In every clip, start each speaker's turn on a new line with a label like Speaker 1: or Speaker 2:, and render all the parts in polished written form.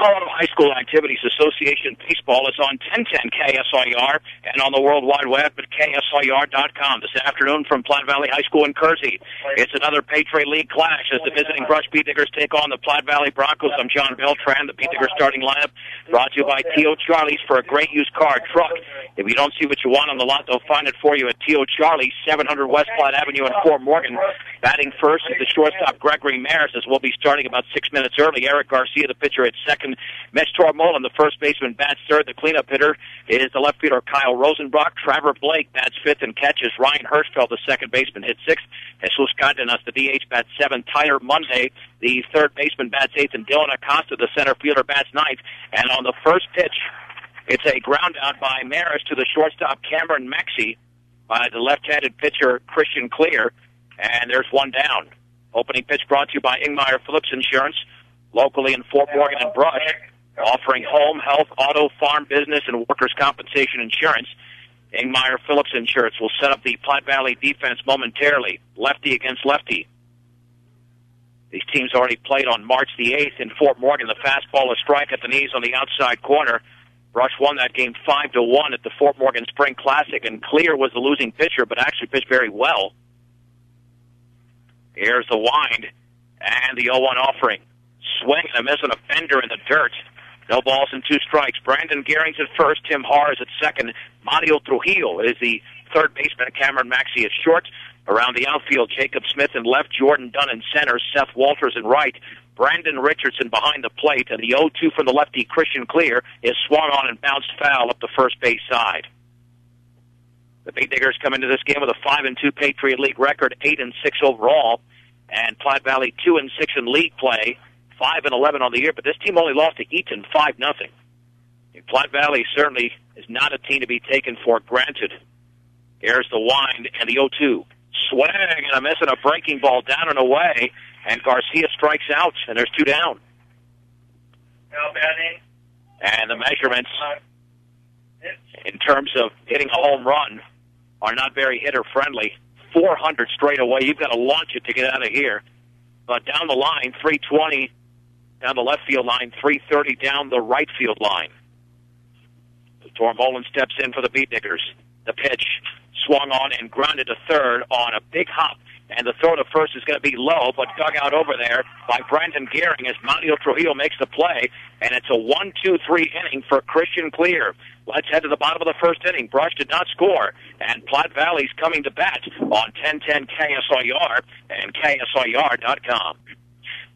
Speaker 1: Colorado High School Activities Association Baseball is on 1010 KSIR and on the World Wide Web at KSIR.com. This afternoon from Platte Valley High School in Kersey. It's another Patriot League clash as the visiting Brush Beat Diggers take on the Platte Valley Broncos. I'm John Beltran. The Beat Diggers starting lineup brought to you by T.O. Charlie's for a great used car truck. If you don't see what you want on the lot, they'll find it for you at T.O. Charlie's, 700 West Platte Avenue in Fort Morgan. Batting first is the shortstop Gregory Maris, as we'll be starting about 6 minutes early. Eric Garcia, the pitcher, at second. Mitch Tormolen, the first baseman, bats third. The cleanup hitter is the left fielder Kyle Rosenbach. Trevor Blake bats fifth and catches. Ryan Hirschfeld, the second baseman, hits sixth. Jesus Cardenas, the DH, bats seventh. Tyler Monday, the third baseman, bats eighth. And Dylan Acosta, the center fielder, bats ninth. And on the first pitch, it's a ground out by Maris to the shortstop Cameron Maxey by the left-handed pitcher Christian Clear. And there's one down. Opening pitch brought to you by Ingmeyer Phillips Insurance, locally in Fort Morgan and Brush, offering home, health, auto, farm, business, and workers' compensation insurance. Ingmeyer Phillips Insurance will set up the Platte Valley defense momentarily, lefty against lefty. These teams already played on March the 8th in Fort Morgan. The fastball, a strike at the knees on the outside corner. Brush won that game 5-1 at the Fort Morgan Spring Classic, and Clear was the losing pitcher, but actually pitched very well. Here's the wind and the 0-1 offering. Swing and a miss on a bender in the dirt. No balls and two strikes. Brandon Gearing's at first. Tim Haar is at second. Mario Trujillo is the third baseman. Cameron Maxey is short. Around the outfield, Jacob Smith in left, Jordan Dunn in center, Seth Walters in right, Brandon Richardson behind the plate, and the 0-2 from the lefty Christian Clear is swung on and bounced foul up the first base side. The Beat Diggers come into this game with a 5-2 Patriot League record, 8-6 overall, and Platte Valley 2-6 in league play, 5-11 on the year. But this team only lost to Eaton 5-0. Platte Valley certainly is not a team to be taken for granted. Here's the wind and the 0-2. Swing and a miss and a breaking ball down and away, and Garcia strikes out, and there's two down. And the measurements in terms of hitting a home run are not very hitter-friendly. 400 straight away. You've got to launch it to get out of here. But down the line, 320 down the left field line, 330 down the right field line. Tormolen steps in for the Beat Diggers. The pitch swung on and grounded to third on a big hop. And the throw to first is going to be low, but dug out over there by Brandon Gearing as Mario Trujillo makes the play. And it's a 1-2-3 inning for Christian Clear. Let's head to the bottom of the first inning. Brush did not score, and Platte Valley's coming to bat on 1010 KSIR and KSIR.com.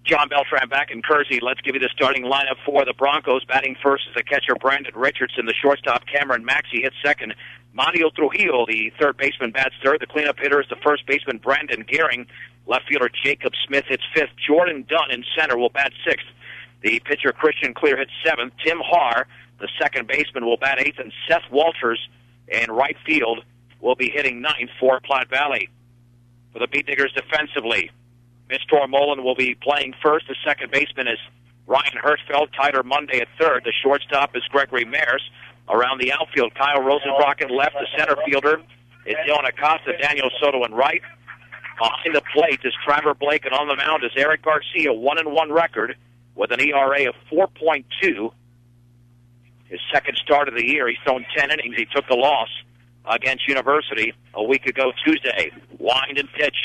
Speaker 1: John Beltran back in Kersey. Let's give you the starting lineup for the Broncos. Batting first is the catcher Brandon Richardson. The shortstop Cameron Maxey hits second. Mario Trujillo, the third baseman, bats third. The cleanup hitter is the first baseman Brandon Gearing. Left fielder Jacob Smith hits fifth. Jordan Dunn in center will bat sixth. The pitcher Christian Clear hits seventh. Tim Haar, the second baseman, will bat eighth. And Seth Walters in right field will be hitting ninth for Platte Valley. For the Beat Diggers defensively, Mitch Tormolen will be playing first. The second baseman is Ryan Hirschfeld. Tyler Monday at third. The shortstop is Gregory Maris. Around the outfield, Kyle Rosenbach in left. The center fielder is Dylan Acosta. Daniel Soto in right. Behind the plate is Trevor Blake, and on the mound is Eric Garcia, 1-1 record with an ERA of 4.2. His second start of the year. He's thrown 10 innings. He took the loss against University a week ago Tuesday. Wind and pitch,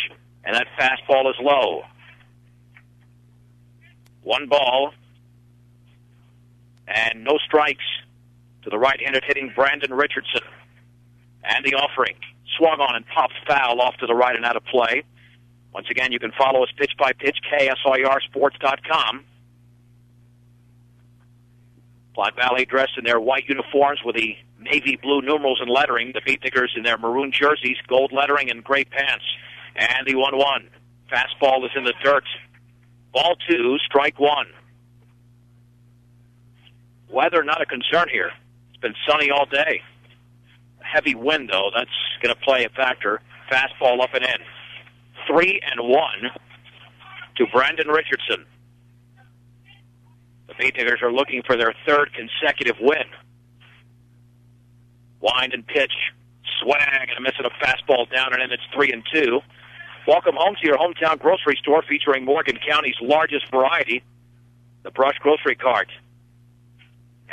Speaker 1: and that fastball is low. One ball and no strikes to the right-handed hitting Brandon Richardson. And the offering swung on and popped foul off to the right and out of play. Once again, you can follow us pitch by pitch, KSIRsports.com. Platte Valley dressed in their white uniforms with the navy blue numerals and lettering. The Beat Diggers in their maroon jerseys, gold lettering, and gray pants. And the 1-1. Fastball is in the dirt. Ball two, strike one. Weather not a concern here. It's been sunny all day. Heavy wind, though, that's going to play a factor. Fastball up and in. 3-1 to Brandon Richardson. The Beat Diggers are looking for their third consecutive win. Wind and pitch. Swag and a miss at a fastball down and in. It's 3-2. Welcome home to your hometown grocery store featuring Morgan County's largest variety, the Brush Grocery Cart.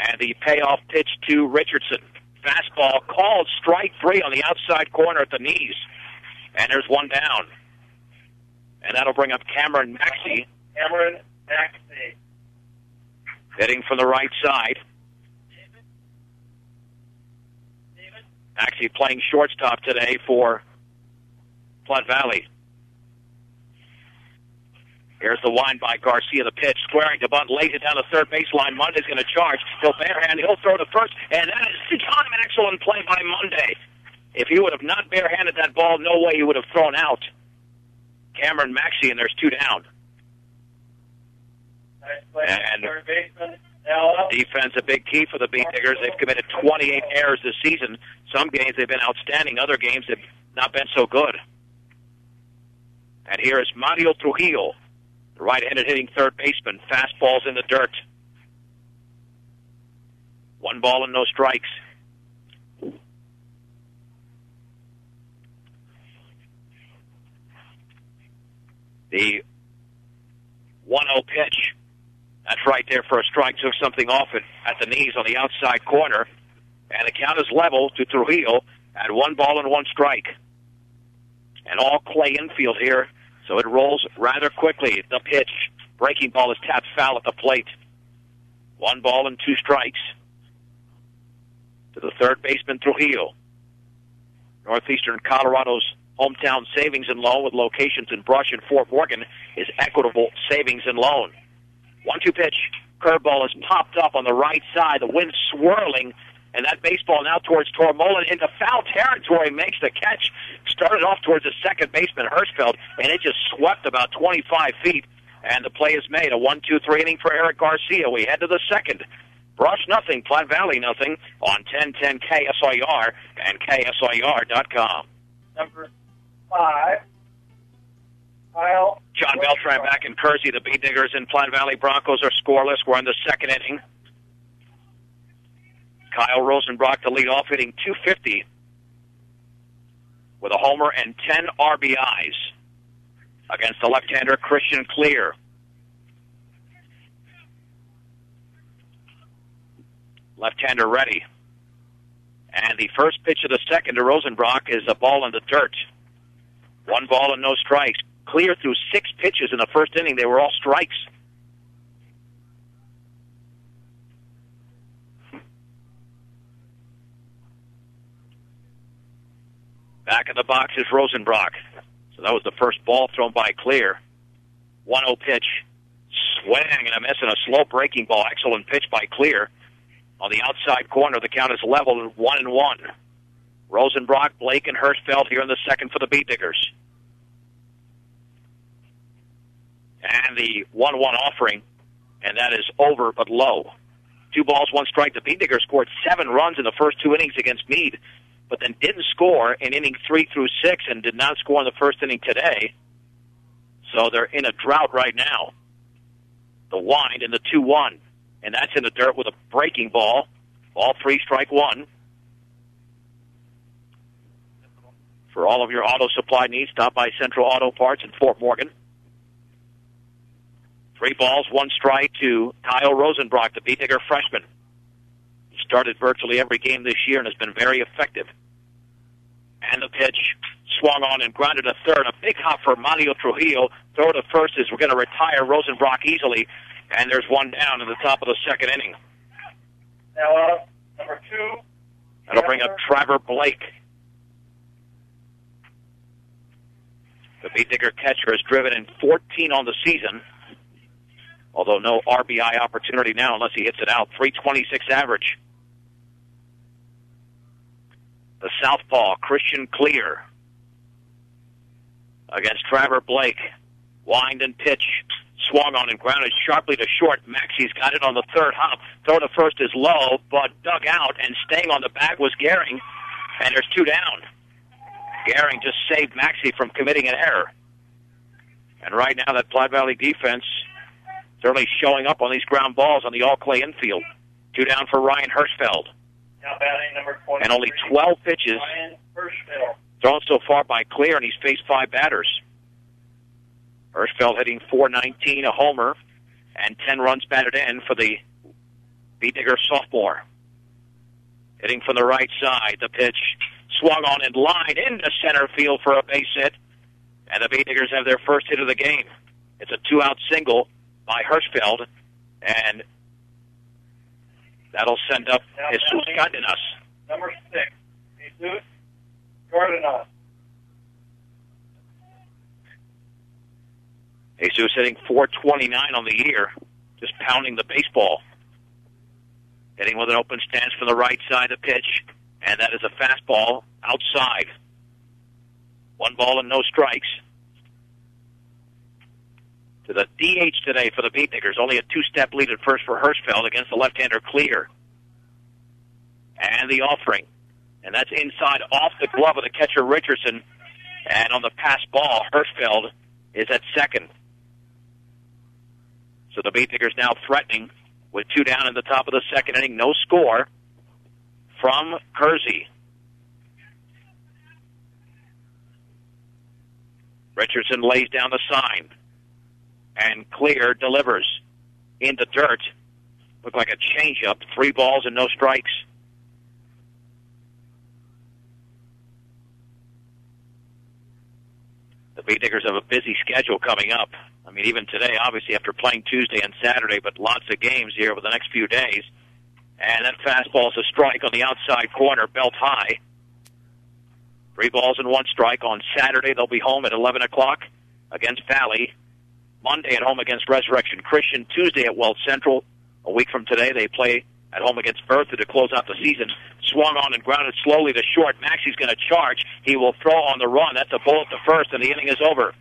Speaker 1: And the payoff pitch to Richardson. Fastball called strike 3 on the outside corner at the knees. And there's one down. And that'll bring up Cameron Maxey. Hitting from the right side. Maxey playing shortstop today for Platte Valley. Here's the wind by Garcia, the pitch, squaring to bunt, lays it down the third baseline. Monday's going to charge. He'll barehand, he'll throw to first, and that is an excellent play by Monday. If he would have not barehanded that ball, no way he would have thrown out Cameron Maxey, and there's 2 down. And defense, a big key for the Beat Diggers. They've committed 28 errors this season. Some games they've been outstanding. Other games they've not been so good. And here is Mario Trujillo, the right-handed hitting third baseman. Fastballs in the dirt. 1 ball and no strikes. The 1-0 pitch. That's right there for a strike. Took something off it at the knees on the outside corner. And the count is level to Trujillo at 1 ball and 1 strike. And all clay infield here, so it rolls rather quickly. The pitch. Breaking ball is tapped foul at the plate. 1 ball and 2 strikes to the third baseman, Trujillo. Northeastern Colorado's hometown savings and loan with locations in Brush and Fort Morgan is Equitable Savings and Loan. 1-2 pitch. Curveball is popped up on the right side. The wind swirling, and that baseball now towards Tormola into foul territory, makes the catch. Started off towards the second baseman, Hirschfeld, and it just swept about 25 feet, and the play is made. A 1-2-3 inning for Eric Garcia. We head to the second. Brush nothing, Platte Valley nothing on 1010 KSIR and KSIR.com.
Speaker 2: Number 5. Kyle.
Speaker 1: John Beltran back in Kersey. The Beat Diggers and Platte Valley Broncos are scoreless. We're in the second inning. Kyle Rosenbrock to lead off, hitting .250 with a homer and 10 RBIs against the left-hander Christian Clear. Left-hander ready. And the first pitch of the second to Rosenbrock is a ball in the dirt. 1 ball and no strikes. Clear through 6 pitches in the first inning. They were all strikes. Back in the box is Rosenbrock. So that was the first ball thrown by Clear. 1-0 pitch. Swing and a miss and a slow breaking ball. Excellent pitch by Clear. On the outside corner, the count is level at 1-1. Rosenbrock, Blake, and Hirschfeld here in the second for the Beat Diggers. And the 1-1 offering, and that is over but low. 2 balls, 1 strike. The Beat Diggers scored 7 runs in the first 2 innings against Meade, but then didn't score in inning 3 through 6 and did not score in the first inning today. So they're in a drought right now. The wind and the 2-1, and that's in the dirt with a breaking ball. Ball 3, strike 1. For all of your auto supply needs, stop by Central Auto Parts in Fort Morgan. 3 balls, 1 strike to Kyle Rosenbrock, the Beat Digger freshman. He started virtually every game this year and has been very effective. And the pitch swung on and grounded to third. A big hop for Mario Trujillo. Throw to first is we're going to retire Rosenbrock easily. And there's 1 down in the top of the second inning.
Speaker 2: Now number 2.
Speaker 1: That'll bring up Trevor Blake. The Beat Digger catcher has driven in 14 on the season, although no RBI opportunity now unless he hits it out. .326 average. The southpaw, Christian Clear, against Trevor Blake. Wind and pitch. Swung on and grounded sharply to short. Maxey's got it on the third hop. Throw to first is low, but dug out, and staying on the bag was Gehring, and there's 2 down. Gehring just saved Maxey from committing an error. And right now that Platte Valley defense certainly showing up on these ground balls on the all-clay infield. 2 down for Ryan Hirschfeld.
Speaker 2: Now batting number 23.
Speaker 1: And only 12 pitches
Speaker 2: Ryan Hirschfeld.
Speaker 1: thrown so far by Clear, and he's faced 5 batters. Hirschfeld hitting .419, a homer, and 10 runs batted in for the Beat Digger sophomore. Hitting from the right side. The pitch swung on and line into center field for a base hit. And the Beat Diggers have their first hit of the game. It's a 2-out single by Hirschfeld. And that'll send up Jesus Cardenas.
Speaker 2: Number 6, Jesus Cardenas.
Speaker 1: Jesus hitting .429 on the year, just pounding the baseball. Hitting with an open stance from the right side of the pitch, and that is a fastball outside. 1 ball and no strikes. To the DH today for the Beat Diggers, only a 2-step lead at first for Hirschfeld against the left-hander Clear. And the offering. And that's inside off the glove of the catcher Richardson. And on the pass ball, Hirschfeld is at second. So the Beat Diggers now threatening with 2 down in the top of the second inning. No score from Kersey. Richardson lays down the sign. And Clear delivers in the dirt. Looked like a changeup. 3 balls and no strikes. The Beat Diggers have a busy schedule coming up. I mean, even today, obviously, after playing Tuesday and Saturday, but lots of games here over the next few days. And that fastball is a strike on the outside corner, belt high. 3 balls and 1 strike. On Saturday, they'll be home at 11 o'clock against Valley. Monday at home against Resurrection Christian. Tuesday at Wells Central. A week from today, they play at home against Bertha to close out the season. Swung on and grounded slowly to short. Maxi's going to charge. He will throw on the run. That's a bullet to first, and the inning is over.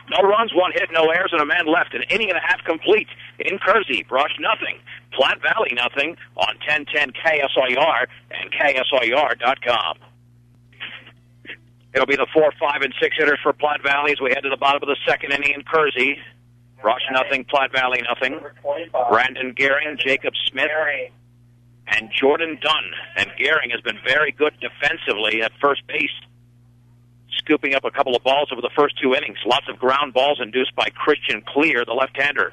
Speaker 1: No runs, 1 hit, no errors, and a man left. An inning and a half complete in Kersey. Brush nothing. Platte Valley nothing on 1010 KSIR and KSIR.com. It'll be the 4, 5, and 6 hitters for Platte Valley as we head to the bottom of the second inning in Kersey. Brush nothing, Platte Valley nothing. Brandon Gehring, Jacob Smith, and Jordan Dunn. And Gehring has been very good defensively at first base, scooping up a couple of balls over the first 2 innings. Lots of ground balls induced by Christian Clear, the left-hander.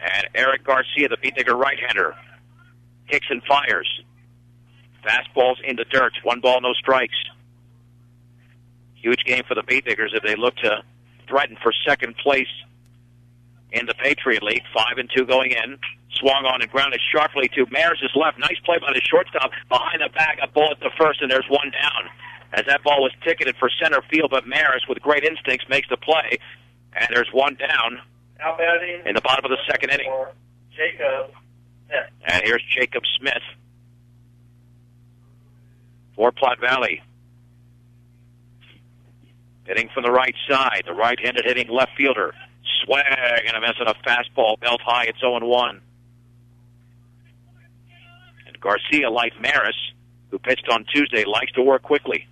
Speaker 1: And Eric Garcia, the Beat Digger right-hander, kicks and fires. Fastballs in the dirt. 1 ball, no strikes. Huge game for the Beat Diggers if they look to threaten for second place in the Patriot League. 5-2 going in. Swung on and grounded sharply to Maris' left. Nice play by the shortstop. Behind the bag, a bullet to first, and there's 1 down. As that ball was ticketed for center field, but Maris, with great instincts, makes the play. And there's 1 down
Speaker 2: Now batting
Speaker 1: in the bottom of the second inning.
Speaker 2: Jacob Smith.
Speaker 1: And here's Jacob Smith for Platte Valley. Hitting from the right side. The right-handed hitting left fielder. Swing and a miss on a fastball. Belt high. It's 0-1. And Garcia, like Maris, who pitched on Tuesday, likes to work quickly.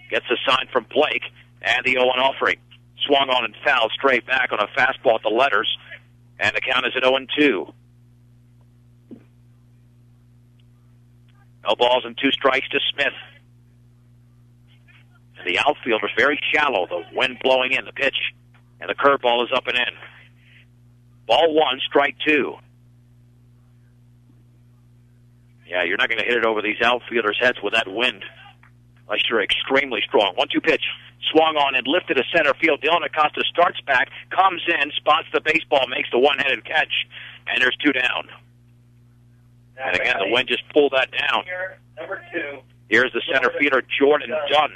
Speaker 1: Gets a sign from Blake and the 0-1 offering. Swung on and fouled straight back on a fastball at the letters. And the count is at 0-2. No balls and 2 strikes to Smith. And the outfielder's very shallow. The wind blowing in. The pitch. And the curveball is up and in. Ball 1, strike 2. Yeah, you're not going to hit it over these outfielders' heads with that wind, unless you're extremely strong. 1-2 pitch. Swung on and lifted to center field. Dylan Acosta starts back, comes in, spots the baseball, makes the one-handed catch, and there's 2 down. And again, the wind just pulled that down.
Speaker 2: Number 2.
Speaker 1: Here's the center fielder, Jordan Dunn,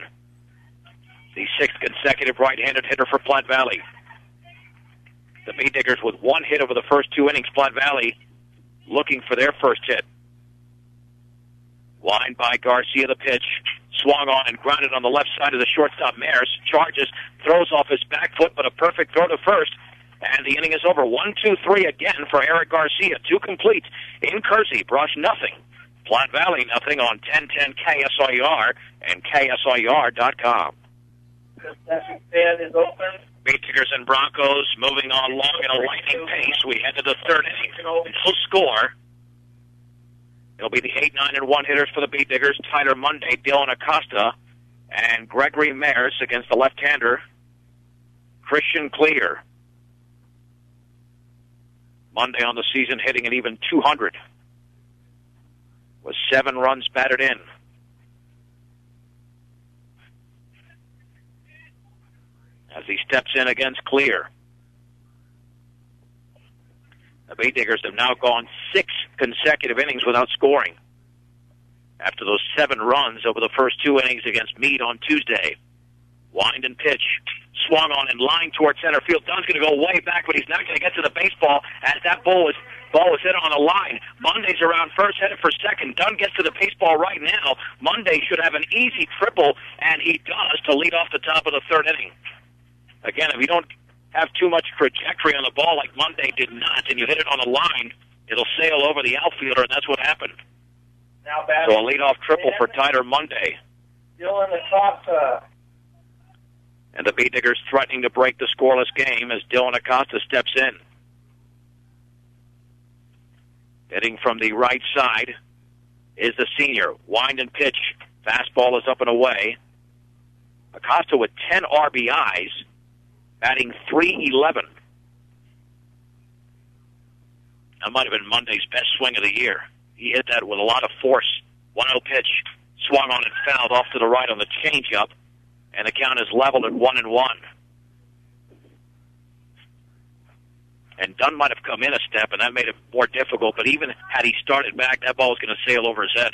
Speaker 1: the 6th consecutive right-handed hitter for Platte Valley. The Beat Diggers with 1 hit over the first 2 innings. Platte Valley looking for their first hit. Line by Garcia, the pitch. Swung on and grounded on the left side of the shortstop. Maris charges, throws off his back foot, but a perfect throw to first. And the inning is over. 1-2-3 again for Eric Garcia. 2 complete in Kersey. Brush nothing. Platte Valley nothing on 1010 KSIR and KSIR.com.
Speaker 2: Concession stand is open.
Speaker 1: Beat Diggers and Broncos moving on along at a lightning pace. We head to the 3rd inning. No score. It'll be the 8, 9, and 1 hitters for the Beat Diggers. Tyler Monday, Dylan Acosta, and Gregory Maris against the left-hander, Christian Clear. Monday on the season hitting an even 200 with 7 runs batted in. As he steps in against Clear. The Bay Diggers have now gone 6 consecutive innings without scoring after those 7 runs over the first 2 innings against Meade on Tuesday. Wind and pitch. Swung on in line towards center field. Dunn's going to go way back, but he's not going to get to the baseball as that ball was hit on the line. Monday's around first, headed for second. Dunn gets to the baseball right now. Monday should have an easy triple, and he does, to lead off the top of the 3rd inning. Again, if you don't have too much trajectory on the ball like Monday did not, and you hit it on the line, it'll sail over the outfielder, and that's what happened.
Speaker 2: Now
Speaker 1: So a leadoff triple for Tyler Monday.
Speaker 2: Dylan Acosta.
Speaker 1: And the Bee Diggers threatening to break the scoreless game as Dylan Acosta steps in. Hitting from the right side is the senior. Wind and pitch. Fastball is up and away. Acosta with 10 RBIs, batting .311. That might have been Monday's best swing of the year. He hit that with a lot of force. 1-0 pitch. Swung on and fouled off to the right on the changeup. And the count is leveled at 1-1. And Dunn might have come in a step, and that made it more difficult. But even had he started back, that ball was going to sail over his head.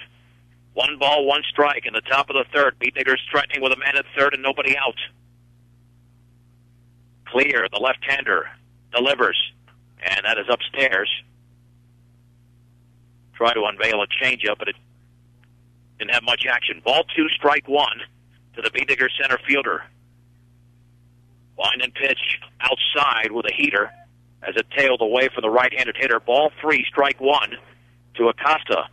Speaker 1: 1 ball, 1 strike in the top of the 3rd. Bee Diggers threatening with a man at 3rd and nobody out. Clear, the left-hander, delivers. And that is upstairs. Try to unveil a changeup, but it didn't have much action. Ball 2, strike 1 to the Bee Diggers center fielder. Wind and pitch outside with a heater as it tailed away from the right-handed hitter. Ball 3, strike 1 to Acosta.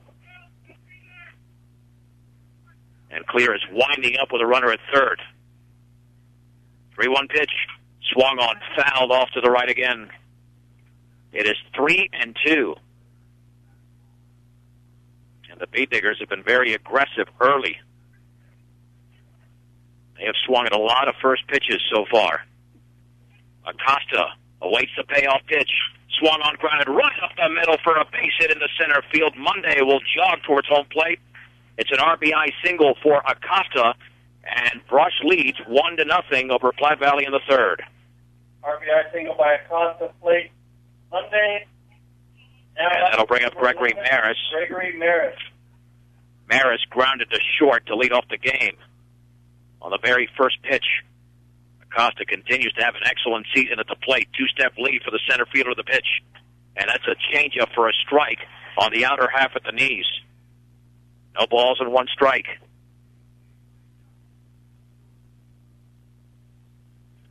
Speaker 1: And Clear is winding up with a runner at 3rd. 3-1 pitch. Swung on, fouled off to the right again. It is 3-2. And the Bee Diggers have been very aggressive early. They have swung at a lot of first pitches so far. Acosta awaits the payoff pitch. Swung on, grounded right up the middle for a base hit in the center field. Monday will jog towards home plate. It's an RBI single for Acosta, and Brush leads 1-0 over Platte Valley in the 3rd.
Speaker 2: RBI single by Acosta, plate Monday.
Speaker 1: And that'll bring up Gregory Maris. Maris grounded to short to lead off the game. On the very first pitch, Acosta continues to have an excellent season at the plate. 2-step lead for the center fielder of the pitch. And that's a changeup for a strike on the outer half at the knees. No balls and 1 strike.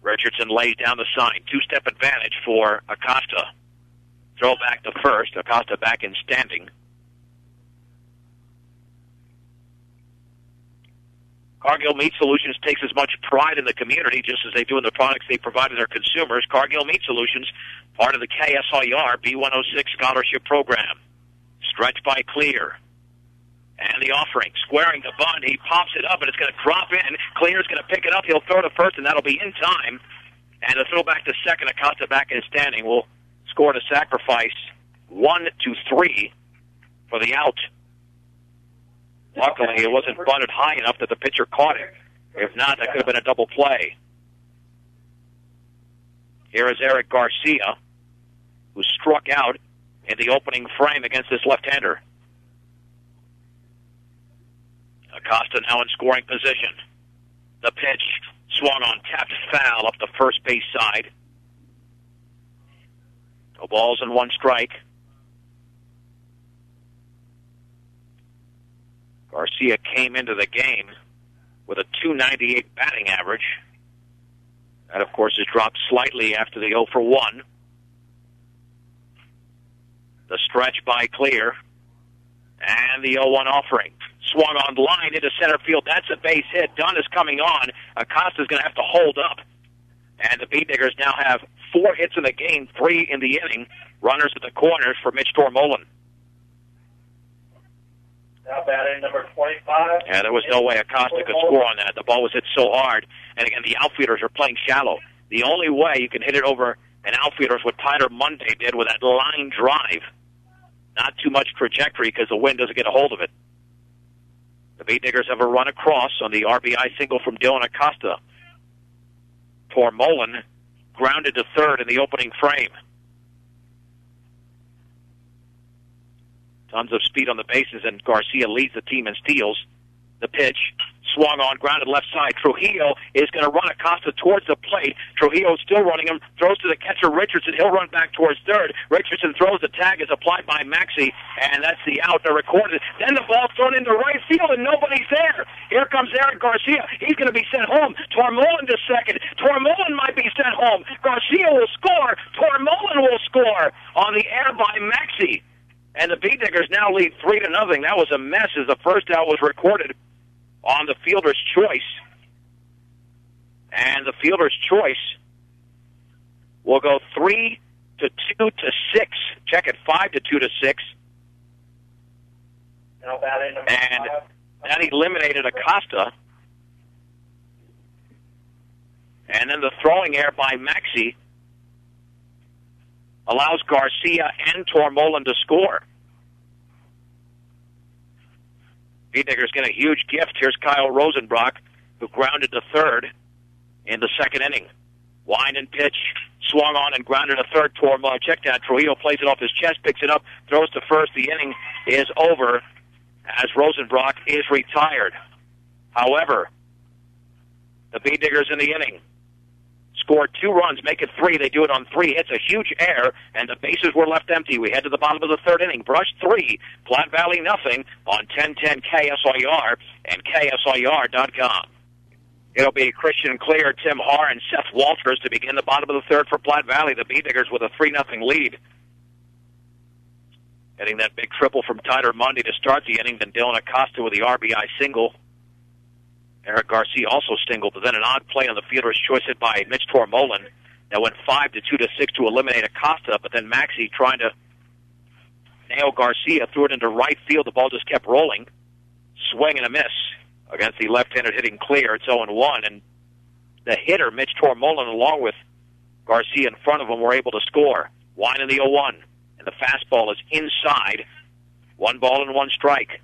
Speaker 1: Richardson lays down the sign. 2-step advantage for Acosta. Throw back to first. Acosta back in standing. Cargill Meat Solutions takes as much pride in the community just as they do in the products they provide to their consumers. Cargill Meat Solutions, part of the KSIR B106 scholarship program. Stretched by Clear. And the offering. Squaring the bunt. He pops it up, and it's going to drop in. Clear's going to pick it up. He'll throw to first, and that'll be in time. And the throw back to second. Acosta back in standing. Will score to sacrifice 1-3 for the out. Luckily, it wasn't bunted high enough that the pitcher caught it. If not, that could have been a double play. Here is Eric Garcia, who struck out in the opening frame against this left-hander. Acosta now in scoring position. The pitch swung on, tapped foul up the first base side. No balls and 1 strike. Garcia came into the game with a .298 batting average. That, of course, has dropped slightly after the 0 for 1. The stretch by Clear. And the 0-1 offering. Swung on line into center field. That's a base hit. Dunn is coming on. Acosta's going to have to hold up. And the Bee Diggers now have 4 hits in the game, 3 in the inning. Runners at the corners for Mitch Tormolen.
Speaker 2: Now batting number 25.
Speaker 1: Yeah, there was no way Acosta could score on that. The ball was hit so hard. And again, the outfielders are playing shallow. The only way you can hit it over and outfielders what Tyler Monday did with that line drive. Not too much trajectory because the wind doesn't get a hold of it. The Beat Diggers have a run across on the RBI single from Dylan Acosta. Tormolen grounded to third in the opening frame. Tons of speed on the bases, and Garcia leads the team in steals. The pitch swung on, grounded left side. Trujillo is going to run Acosta towards the plate. Trujillo still running him, throws to the catcher Richardson. He'll run back towards third. Richardson throws the tag, is applied by Maxey, and that's the out. They're recorded. Then the ball's thrown into right field, and nobody's there. Here comes Eric Garcia. He's going to be sent home. Tormolen to second. Tormolen might be sent home. Garcia will score. Tormolen will score on the air by Maxey. And the Beat Diggers now lead 3-0. That was a mess as the first out was recorded on the fielder's choice. And the fielder's choice will go 3-2 to 6. Check it, 5-2 to 6. And that eliminated Acosta. And then the throwing error by Maxey allows Garcia and Tormolen to score. Beat Diggers get a huge gift. Here's Kyle Rosenbrock, who grounded to third in the second inning. Wind and pitch, swung on and grounded to third. Check that. Trujillo plays it off his chest, picks it up, throws to first. The inning is over as Rosenbrock is retired. However, the Beat Diggers in the inning scored 2 runs, make it 3. They do it on 3 hits, a huge error, and the bases were left empty. We head to the bottom of the third inning. Brush 3, Platte Valley nothing on 1010 KSIR and KSIR.com. It'll be Christian Clear, Tim Haar, and Seth Walters to begin the bottom of the third for Platte Valley. The Beat Diggers with a 3-0 lead. Getting that big triple from Tyler Mundy to start the inning, then Dylan Acosta with the RBI single. Eric Garcia also singled, but then an odd play on the fielder's choice hit by Mitch Tormolen that went 5-2 to 6 to eliminate Acosta, but then Maxey trying to nail Garcia, threw it into right field. The ball just kept rolling. Swing and a miss against the left-handed hitting Clear. It's 0-1, and the hitter, Mitch Tormolen, along with Garcia in front of him, were able to score. Wind in the 0-1, and the fastball is inside. 1 ball and 1 strike.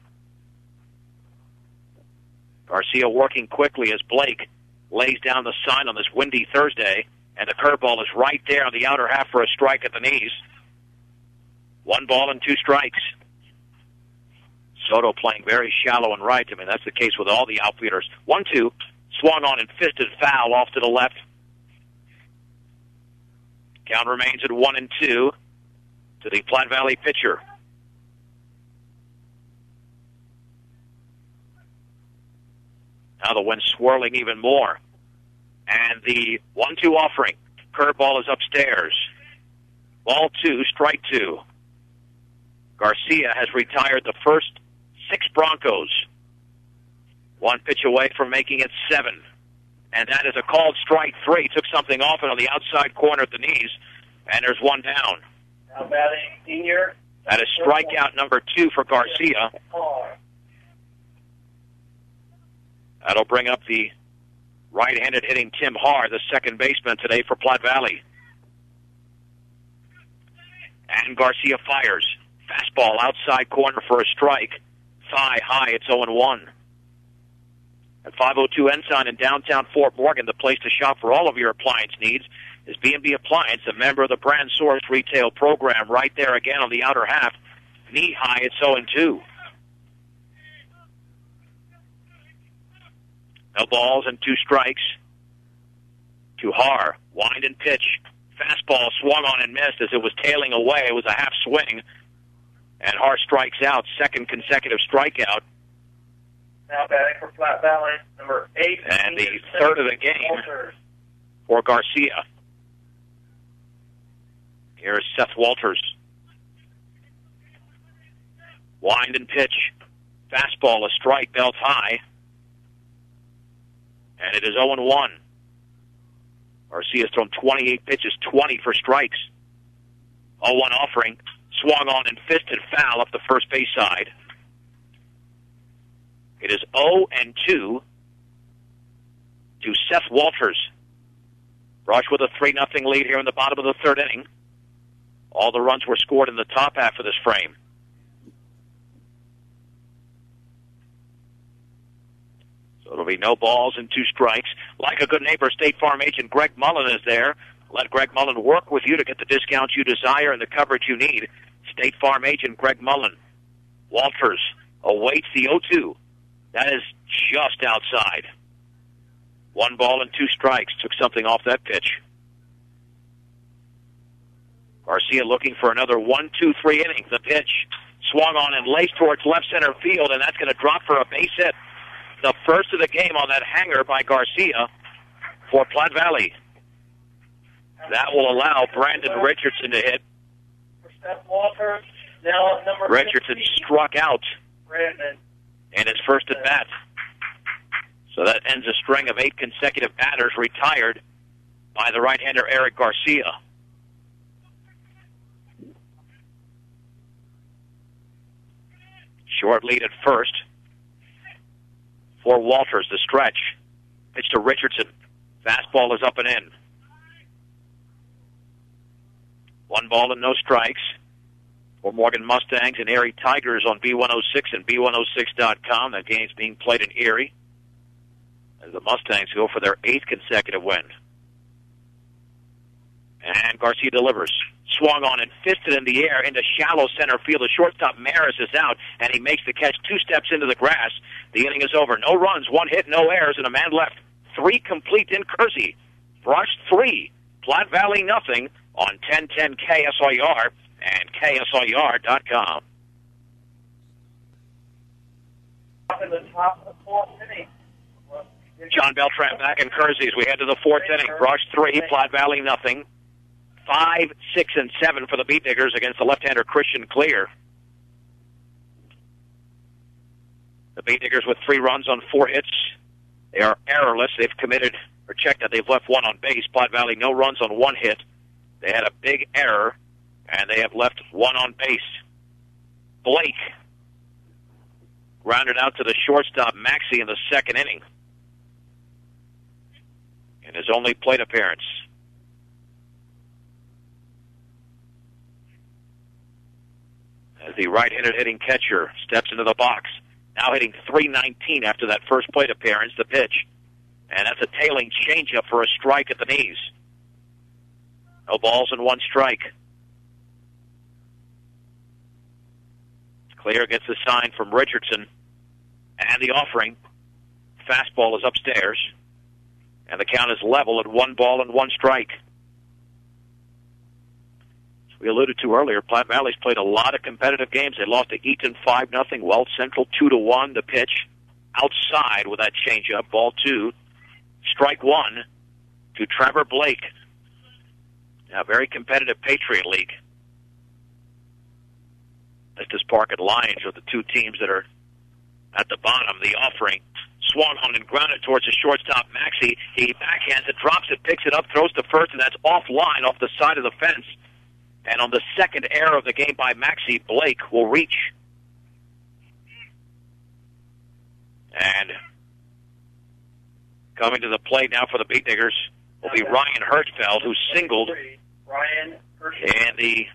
Speaker 1: Garcia working quickly as Blake lays down the sign on this windy Thursday, and the curveball is right there on the outer half for a strike at the knees. 1 ball and 2 strikes. Soto playing very shallow and right. I mean, that's the case with all the outfielders. 1-2, swung on and fisted foul off to the left. Count remains at 1-2 to the Platte Valley pitcher. Now the wind swirling even more. And the 1-2 offering. Curveball is upstairs. Ball 2, strike 2. Garcia has retired the first 6 Broncos. 1 pitch away from making it 7. And that is a called strike 3. Took something off it on the outside corner at the knees. And there's 1 down.
Speaker 2: Now batting senior.
Speaker 1: That is strikeout number 2 for Garcia. That'll bring up the right-handed hitting Tim Haar, the second baseman today for Platte Valley. And Garcia fires. Fastball outside corner for a strike. Thigh high, it's 0-1. At 502 Ensign in downtown Fort Morgan, the place to shop for all of your appliance needs is B&B Appliance, a member of the Brand Source retail program. Right there again on the outer half. Knee high, it's 0-2. No balls and 2 strikes. To Haar, wind and pitch. Fastball swung on and missed as it was tailing away. It was a half swing. And Haar strikes out, second consecutive strikeout.
Speaker 2: Now batting for Platte Valley, number 8.
Speaker 1: And the third of the game for Garcia. Here's Seth Walters. Wind and pitch. Fastball, a strike, belt high. And it is 0-1. Garcia's thrown 28 pitches, 20 for strikes. 0-1 offering. Swung on and fisted foul up the first base side. It is 0-2 to Seth Walters. Brush with a 3-0 lead here in the bottom of the third inning. All the runs were scored in the top half of this frame. So it'll be no balls and 2 strikes. Like a good neighbor, State Farm agent Greg Mullen is there. Let Greg Mullen work with you to get the discounts you desire and the coverage you need. State Farm agent Greg Mullen. Walters awaits the 0-2. That is just outside. 1 ball and 2 strikes. Took something off that pitch. Garcia looking for another 1-2-3 innings. The pitch swung on and laced towards left center field, and that's going to drop for a base hit. The first of the game on that hanger by Garcia for Platte Valley. That will allow Brandon Richardson to hit. Richardson struck out in his first at bat. So that ends a string of 8 consecutive batters retired by the right-hander Eric Garcia. Short lead at first for Walters. The stretch. Pitch to Richardson. Fastball is up and in. 1 ball and no strikes for Morgan Mustangs and Erie Tigers on B106 and B106.com. That game's being played in Erie as the Mustangs go for their 8th consecutive win. And Garcia delivers. Swung on and fisted in the air into shallow center field. The shortstop Maris is out, and he makes the catch 2 steps into the grass. The inning is over. No runs, 1 hit, no errors, and a man left. 3 complete in Kersey. Brush 3. Platte Valley nothing on 1010 KSIR and KSIR.com.
Speaker 2: In the top of the 4th inning.
Speaker 1: John Beltran back in Kersey as we head to the 4th inning. Brush 3, Platte Valley nothing. 5, 6, and 7 for the Beat Diggers against the left-hander Christian Clear. The Beat Diggers with 3 runs on 4 hits. They are errorless. They've committed or checked that they've left 1 on base. Platte Valley no runs on 1 hit. They had a big error, and they have left 1 on base. Blake grounded out to the shortstop Maxey in the 2nd inning in his only plate appearance. As the right-handed hitting catcher steps into the box. Now hitting .319 after that first plate appearance, the pitch. And that's a tailing changeup for a strike at the knees. No balls and 1 strike. Clear gets the sign from Richardson. And the offering. Fastball is upstairs. And the count is level at 1 ball and 1 strike. We alluded to earlier, Platte Valley's played a lot of competitive games. They lost to Eaton 5-0, Weld Central 2-1. The pitch outside with that changeup, ball 2. Strike 1 to Trevor Blake. Now, very competitive Patriot League. Estes Park and Lions are the 2 teams that are at the bottom. The offering swung on and grounded towards the shortstop Maxey. He backhands it, drops it, picks it up, throws to first, and that's offline off the side of the fence. And on the 2nd error of the game by Maxey, Blake will reach. And coming to the plate now for the Beat Diggers will be Ryan Hirschfeld, who singled in the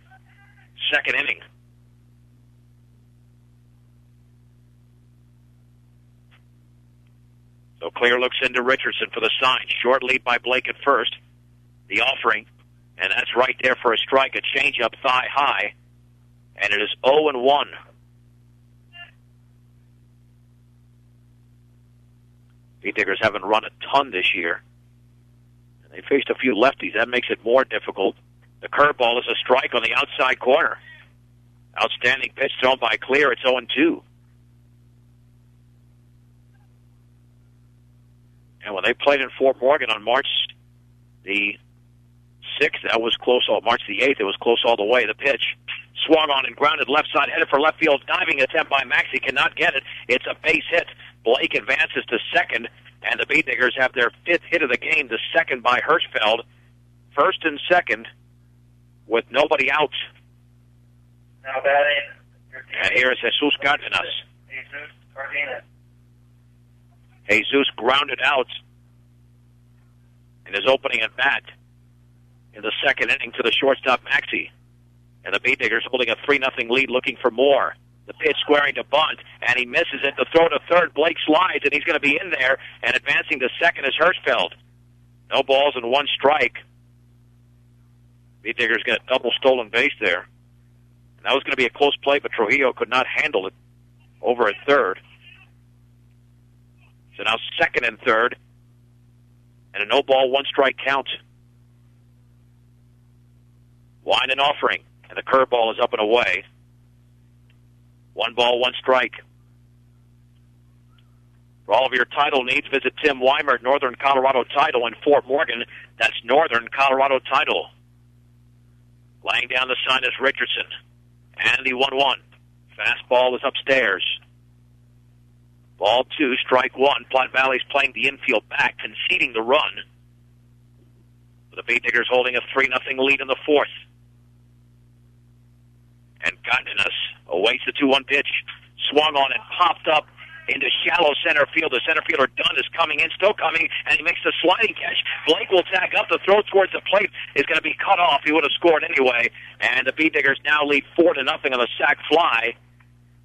Speaker 1: 2nd inning. So Clear looks into Richardson for the sign. Short lead by Blake at first. The offering. And that's right there for a strike, a changeup thigh high. And it is 0-1. Beat Diggers haven't run a ton this year. And they faced a few lefties. That makes it more difficult. The curveball is a strike on the outside corner. Outstanding pitch thrown by Clear. It's 0-2. And when they played in Fort Morgan on March the 6th, that was close. March the 8th, it was close all the way. The pitch swung on and grounded left side, headed for left field. Diving attempt by Maxey, cannot get it. It's a base hit. Blake advances to 2nd, and the Beat Diggers have their 5th hit of the game, the 2nd by Hirschfeld. 1st and 2nd with nobody out.
Speaker 2: Now batting.
Speaker 1: And here is Jesus Cardenas. Jesus grounded out in his opening at bat. in the second inning to the shortstop, Maxey. And the Beatdiggers holding a 3-0 lead, looking for more. The pitch squaring to bunt, and he misses it. The throw to third, Blake slides, and he's going to be in there. And advancing to second is Hirschfeld. No balls and 1 strike. Beatdiggers got double stolen base there. And that was going to be a close play, but Trujillo could not handle it over at third. So now second and third, and a no ball, 1 strike count. Line and offering, and the curveball is up and away. 1 ball, 1 strike. For all of your title needs, visit Tim Weimer, Northern Colorado Title in Fort Morgan. That's Northern Colorado Title. Laying down the sign is Richardson. And the 1-1. Fastball is upstairs. Ball 2, strike 1. Platte Valley's playing the infield back, conceding the run. The Beatdiggers holding a 3-0 lead in the fourth. And Godinez awaits the 2-1 pitch. Swung on and popped up into shallow center field. The center fielder Dunn is coming in, still coming, and he makes the sliding catch. Blake will tag up. The throw towards the plate is going to be cut off. He would have scored anyway. And the Beatdiggers now lead 4-0 on the sac fly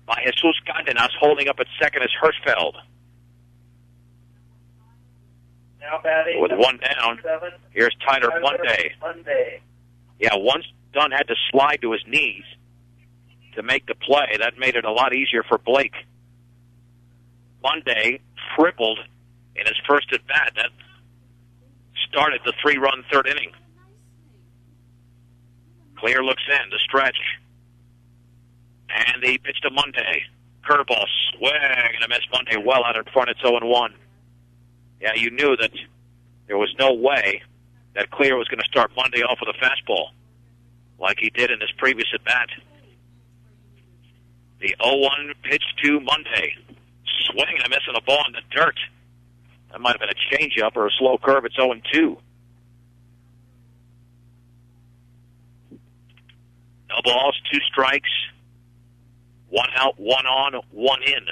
Speaker 1: by Jesus Godinez. Holding up at second is Hirschfeld.
Speaker 2: Now batting
Speaker 1: with 1 down,
Speaker 2: 7.
Speaker 1: here's Tyler Monday. Yeah, once Dunn had to slide to his knees to make the play, that made it a lot easier for Blake. Monday tripled in his first at-bat. That started the 3-run third inning. Clear looks in, the stretch. And the pitch to Monday. Curveball, swing, and a miss. Monday well out in front. It's 0-1. Yeah, you knew that there was no way that Clear was going to start Monday off with a fastball like he did in his previous at-bat. The 0-1 pitch to Monday. Swing and a miss on the ball in the dirt. That might have been a changeup or a slow curve. It's 0-2. No balls, 2 strikes. 1 out, 1 on, 1 in.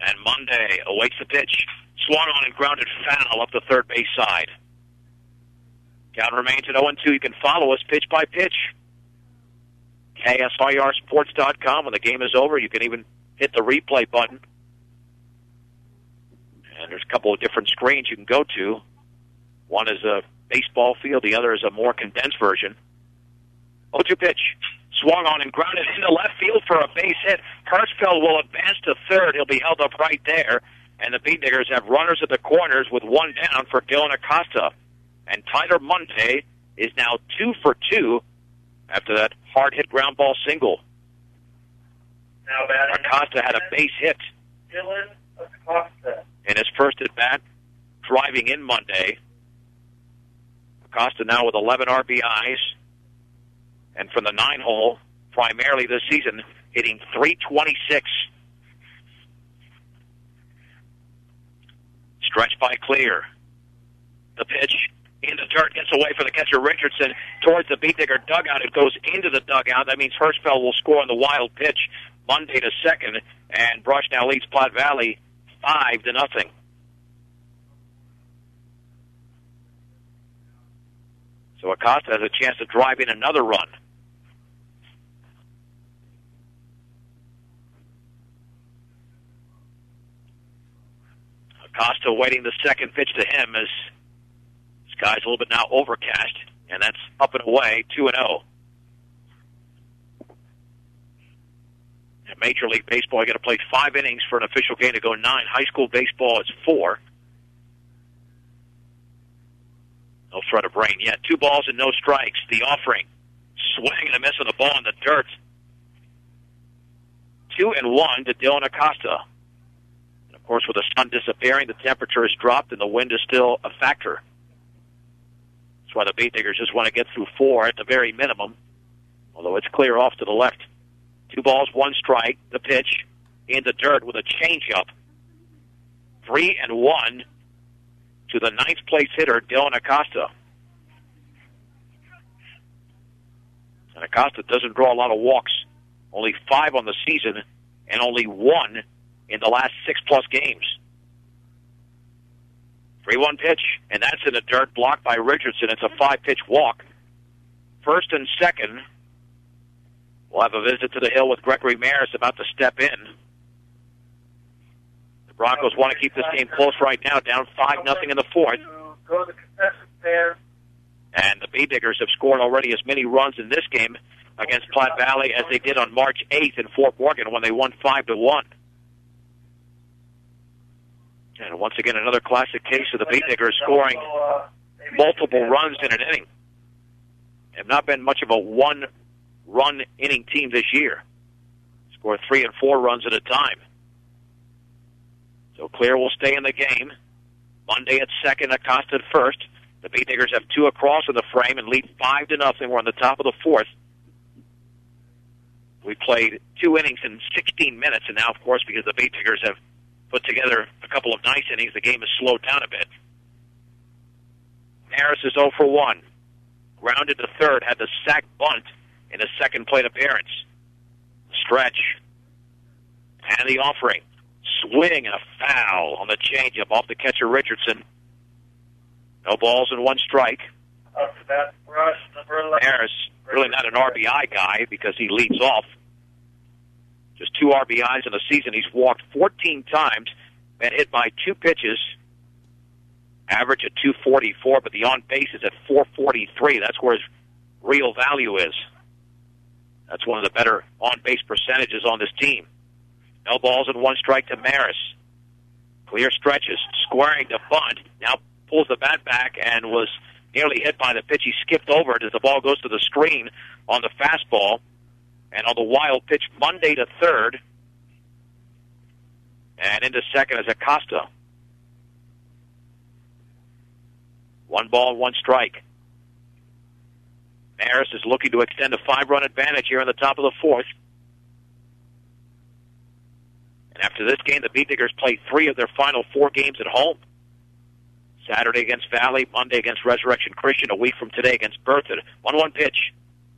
Speaker 1: And Monday awaits the pitch. Swung on and grounded foul up the third base side. Count remains at 0-2. You can follow us pitch by pitch. KSIRsports.com. When the game is over, you can even hit the replay button. And there's a couple of different screens you can go to. One is a baseball field. The other is a more condensed version. 0-2 pitch. Swung on and grounded into left field for a base hit. Hirschfeld will advance to third. He'll be held up right there. And the Beatdiggers have runners at the corners with 1 down for Dylan Acosta. And Tyler Monday is now 2 for 2 after that hard-hit ground ball single.
Speaker 2: Now batting
Speaker 1: Acosta had a base hit
Speaker 2: Dylan Acosta.
Speaker 1: in his first at-bat, driving in Monday. Acosta now with 11 RBIs. And from the 9-hole, primarily this season, hitting .326. Stretched by Clear. The pitch in the dirt, gets away from the catcher Richardson towards the Beatdigger dugout. It goes into the dugout. That means Hirschfeld will score on the wild pitch. Monday to second, and Brush now leads Platte Valley 5-0. So Acosta has a chance to drive in another run. Acosta waiting the second pitch to him as sky's a little bit now overcast, and that's up and away, 2-0. In Major League Baseball, you got to play 5 innings for an official game to go 9. High school baseball, it's 4. No threat of rain yet. 2 balls and no strikes. The offering. Swing and a miss on the ball in the dirt. 2-1 to Dylan Acosta. And of course, with the sun disappearing, the temperature has dropped and the wind is still a factor. That's why the Beatdiggers just want to get through 4 at the very minimum, although it's clear off to the left. 2 balls, 1 strike. The pitch in the dirt with a changeup. 3-1 to the 9th place hitter, Dylan Acosta. And Acosta doesn't draw a lot of walks. Only 5 on the season and only 1 in the last 6+ games. 3-1 pitch, and that's in the dirt, blocked by Richardson. It's a 5-pitch walk. First and second, we'll have a visit to the hill with Gregory Maris about to step in. The Broncos want to keep this game close right now, down 5-0 in the fourth.
Speaker 2: Go to the contestant pair.
Speaker 1: And the Bee Diggers have scored already as many runs in this game against Platte Valley as they did on March 8th in Fort Morgan when they won 5-1. And once again, another classic case of the Bee Diggers scoring multiple runs in an inning. Have not been much of a one-run inning team this year. Score 3 and 4 runs at a time. So Clear will stay in the game. Monday at second, Acosta at first. The Bee Diggers have 2 across in the frame and lead 5-0. We're on the top of the fourth. We played 2 innings in 16 minutes, and now, of course, because the Bee Diggers have put together a couple of nice innings, the game has slowed down a bit. Harris is 0 for 1. Grounded to third, had the sack bunt in his second plate appearance. Stretch. And the offering. Swing and a foul on the changeup off the catcher Richardson. No balls and 1 strike. Harris, really not an RBI guy because he leads off. Just 2 RBIs in the season. He's walked 14 times, been hit by 2 pitches, average at 244, but the on-base is at 443. That's where his real value is. That's one of the better on-base percentages on this team. No balls and 1 strike to Maris. Clear stretches, squaring to bunt. Now pulls the bat back and was nearly hit by the pitch. He skipped over it as the ball goes to the screen on the fastball. And on the wild pitch, Monday to third. And into second is Acosta. 1 ball, 1 strike. Maris is looking to extend a 5-run advantage here in the top of the fourth. And after this game, the Bee Diggers play 3 of their final 4 games at home. Saturday against Valley, Monday against Resurrection Christian, a week from today against Berthoud. 1-1 pitch,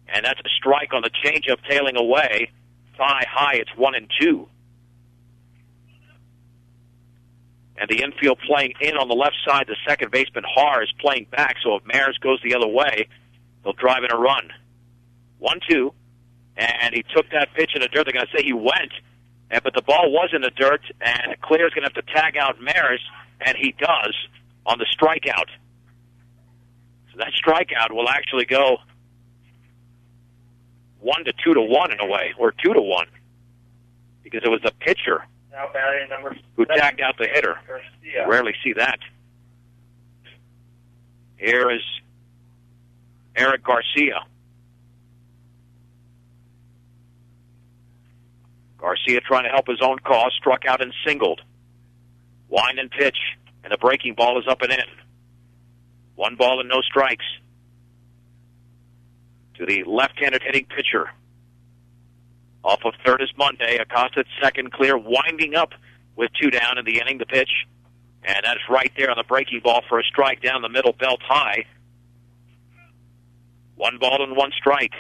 Speaker 1: and that's a strike on the changeup, tailing away. Thigh high, it's 1-2. And the infield playing in on the left side, the second baseman Har is playing back, so if Maris goes the other way, they'll drive in a run. 1-2, and he took that pitch in the dirt. They're going to say he went, but the ball was in the dirt, and Clear's going to have to tag out Maris, and he does on the strikeout. So that strikeout will actually go 1 to 2 to 1 in a way, or 2 to 1, because it was the pitcher who tagged out the hitter. You rarely see that. Here is Eric Garcia. Garcia trying to help his own cause, struck out and singled. Wind and pitch, and the breaking ball is up and in. 1 ball and no strikes to the left-handed hitting pitcher. Off of third is Monday. Acosta at second, Clear winding up with 2 down in the inning, the pitch. And that's right there on the breaking ball for a strike down the middle, belt high. 1 ball and 1 strike.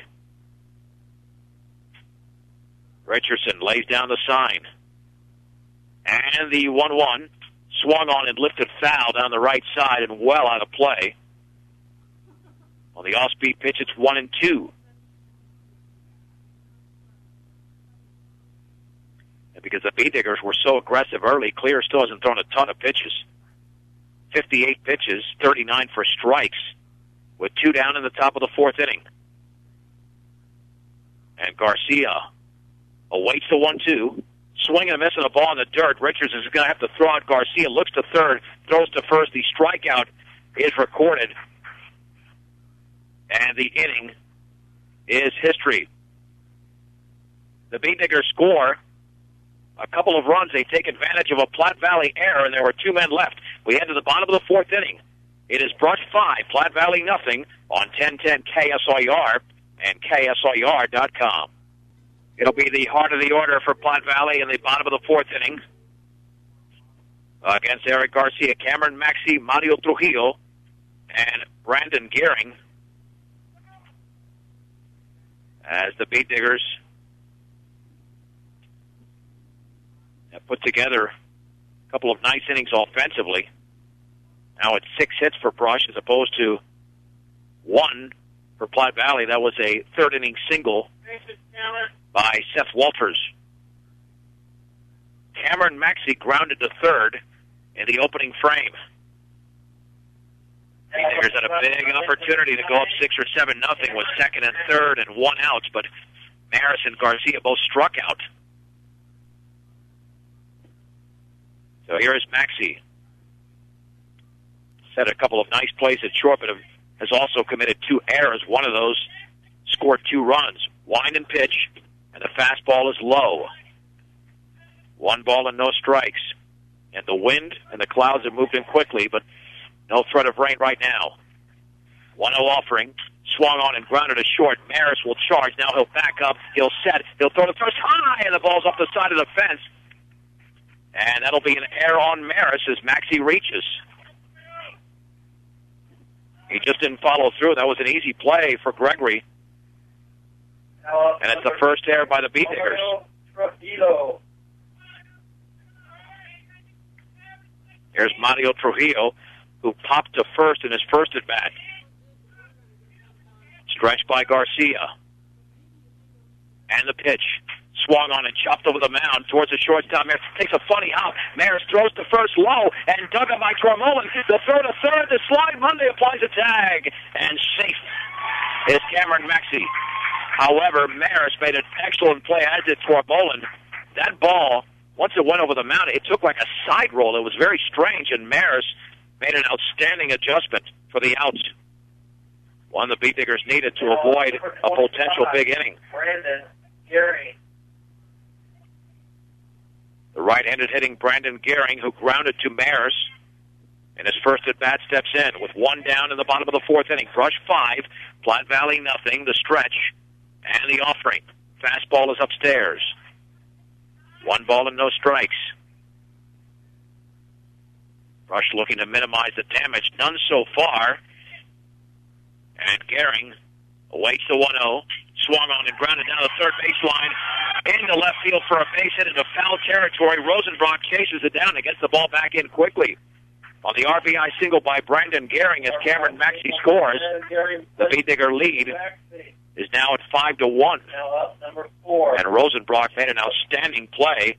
Speaker 1: Richardson lays down the sign. And the 1-1 swung on and lifted foul down the right side and well out of play. On the off-speed pitch, it's 1-2. And because the Bee Diggers were so aggressive early, Clear still hasn't thrown a ton of pitches. 58 pitches, 39 for strikes, with 2 down in the top of the fourth inning. And Garcia awaits the 1-2. Swinging and missing a ball in the dirt. Richards is going to have to throw out Garcia. Looks to third. Throws to first. The strikeout is recorded. And the inning is history. The Bee Diggers score a couple of runs. They take advantage of a Platte Valley error, and there were 2 men left. We head to the bottom of the fourth inning. It is Brush 5, Platte Valley nothing on 1010 KSIR and KSIR.com. It'll be the heart of the order for Platte Valley in the bottom of the fourth inning. Against Eric Garcia, Cameron Maxey, Mario Trujillo, and Brandon Gearing. As the Bee Diggers have put together a couple of nice innings offensively. Now it's 6 hits for Brush as opposed to 1 for Platte Valley. That was a third-inning single by Seth Walters. Cameron Maxey grounded to third in the opening frame. Beatnickers had a big opportunity to go up 6 or 7-0 with second and third and 1 out, but Maris and Garcia both struck out. So here is Maxey. Set a couple of nice plays at short, but has also committed 2 errors. One of those scored 2 runs. Wind and pitch, and the fastball is low. 1 ball and no strikes. And the wind and the clouds have moved in quickly, but no threat of rain right now. 1-0 offering. Swung on and grounded to short. Maris will charge. Now he'll back up. He'll set. He'll throw the first high, and the ball's up the side of the fence. And that'll be an error on Maris as Maxey reaches. He just didn't follow through. That was an easy play for Gregory. And it's the first error by the Beatnickers. Here's Mario Trujillo, who popped to first in his first at-bat. Stretched by Garcia. And the pitch. Swung on and chopped over the mound towards the shortstop. Maris takes a funny hop. Maris throws to first low and dug up by Tormolen. The throw to third. The slide. Monday applies a tag. And safe is Cameron Maxey. However, Maris made an excellent play, as did Tormolen. That ball, once it went over the mound, it took like a side roll. It was very strange, and Maris made an outstanding adjustment for the out. One the Beatnickers needed to avoid a potential big inning.
Speaker 2: Brandon Gehring.
Speaker 1: The right-handed hitting Brandon Gehring, who grounded to Maris in his first at-bat, steps in with 1 down in the bottom of the 4th inning. Brush 5, Platte Valley nothing, the stretch, and the offering. Fastball is upstairs. 1 ball and no strikes. Brush looking to minimize the damage. None so far. And Gehring awaits the 1-0. Swung on and grounded down the third baseline. Into left field for a base hit into foul territory. Rosenbrock chases it down and gets the ball back in quickly. On the RBI single by Brandon Gehring as Cameron Maxey scores, the Beatnicker lead is now at 5-1.
Speaker 2: Now up number 4.
Speaker 1: And Rosenbrock made an outstanding play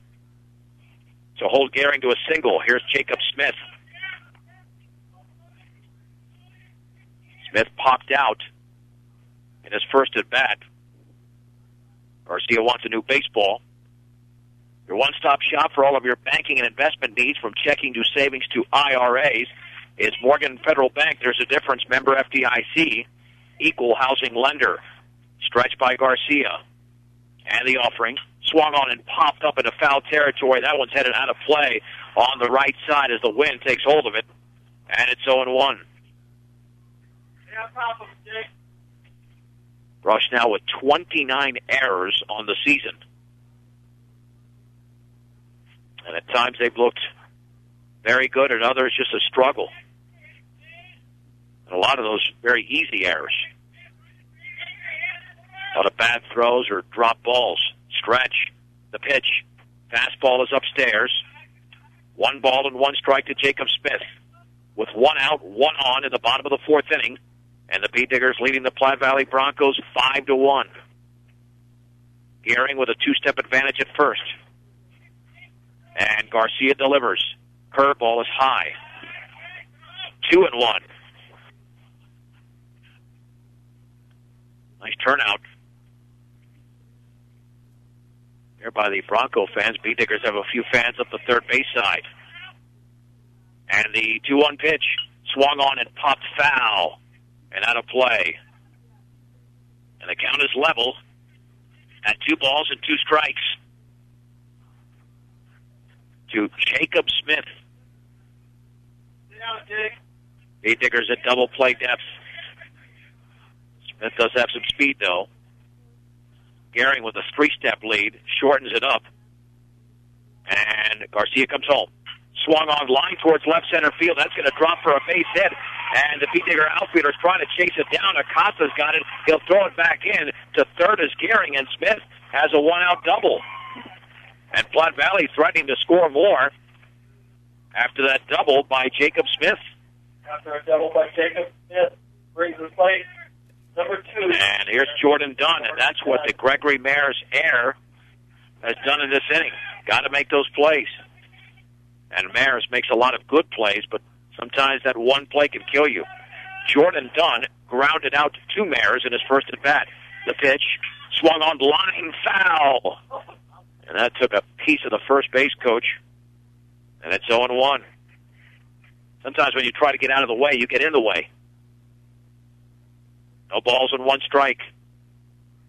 Speaker 1: to hold Gehring to a single. Here's Jacob Smith. Smith popped out in his first at-bat. Garcia wants a new baseball. Your one-stop shop for all of your banking and investment needs, from checking to savings to IRAs, is Morgan Federal Bank. There's a difference. Member FDIC, equal housing lender. Stretched by Garcia. And the offering. Swung on and popped up into foul territory. That one's headed out of play on the right side as the wind takes hold of it. And it's 0-1.
Speaker 2: Yeah, pop him, Jake.
Speaker 1: Brush now with 29 errors on the season. And at times they've looked very good, and others just a struggle. And a lot of those very easy errors. A lot of bad throws or drop balls. Stretch. The pitch. Fastball is upstairs. 1 ball and 1 strike to Jacob Smith. With 1 out, 1 on in the bottom of the 4th inning. And the Beatnickers leading the Platte Valley Broncos 5-1. Gehring with a 2-step advantage at first. And Garcia delivers. Curveball is high. 2-1. Nice turnout here by the Bronco fans. Beatnickers have a few fans up the third base side. And the 2-1 pitch. Swung on and popped foul. And out of play. And the count is level at 2 balls and 2 strikes to Jacob Smith. Beatnickers at double play depth. Smith does have some speed, though. Gehring with a 3-step lead, shortens it up. And Garcia comes home. Swung on line towards left center field. That's going to drop for a base hit. And the Beatnicker outfielder is trying to chase it down. Acosta's got it. He'll throw it back in. To third is Gehring, and Smith has a 1-out double. And Platte Valley threatening to score more after that double by Jacob Smith.
Speaker 2: After a double by Jacob Smith, brings the plate. Number 2.
Speaker 1: And here's Jordan Dunn, and that's what the Gregory Mares air has done in this inning. Got to make those plays. And Mares makes a lot of good plays, but sometimes that one play can kill you. Jordan Dunn grounded out to 2 Mares in his first at-bat. The pitch swung on line, foul. And that took a piece of the first base coach. And it's 0-1. Sometimes when you try to get out of the way, you get in the way. No balls and 1 strike.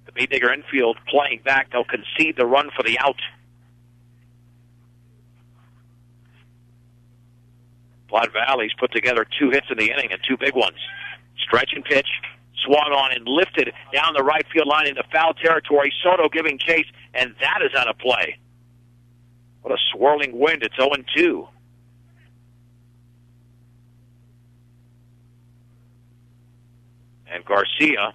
Speaker 1: The B-Digger infield playing back. They'll concede the run for the out. Platte Valley's put together 2 hits in the inning and 2 big ones. Stretch and pitch, swung on and lifted down the right field line into foul territory. Soto giving chase, and that is out of play. What a swirling wind. It's 0-2. And Garcia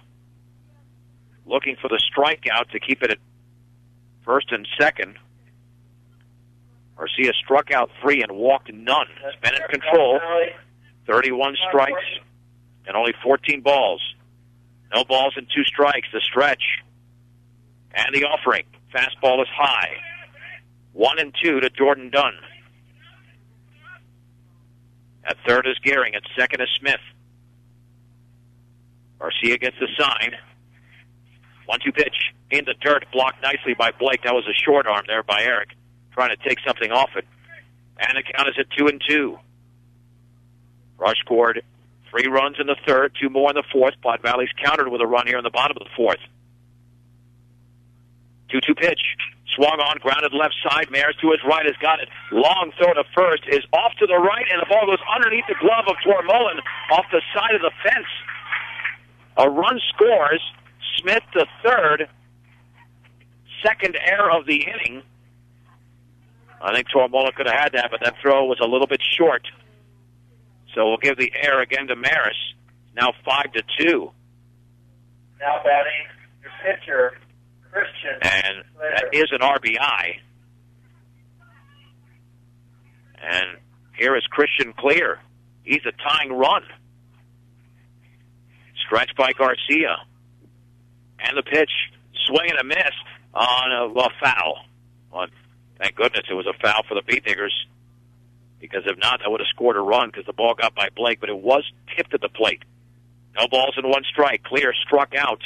Speaker 1: looking for the strikeout to keep it at first and second. Garcia struck out 3 and walked none. He's been in control. 31 strikes and only 14 balls. No balls and 2 strikes. The stretch and the offering. Fastball is high. 1-2 to Jordan Dunn. At third is Gehring. At second is Smith. Garcia gets the sign. 1-2 pitch in the dirt, blocked nicely by Blake. That was a short arm there by Eric, trying to take something off it. And the count is at 2-2. Rush scored 3 runs in the third, 2 more in the fourth. Platte Valley's countered with a run here in the bottom of the fourth. 2-2 pitch. Swung on, grounded left side. Mares to his right has got it. Long throw to first is off to the right, and the ball goes underneath the glove of Tormolin off the side of the fence. A run scores. Smith the third. Second error of the inning. I think Tormolin could have had that, but that throw was a little bit short. So we'll give the error again to Maris. Now 5-2.
Speaker 2: Now batting your pitcher, Christian.
Speaker 1: And that is an RBI. And here is Christian Clear. He's a tying run. Stretched by Garcia. And the pitch, swing and a miss on a foul. Well, thank goodness it was a foul for the B-Diggers, because if not, that would have scored a run because the ball got by Blake, but it was tipped at the plate. No balls and 1 strike. Clear struck out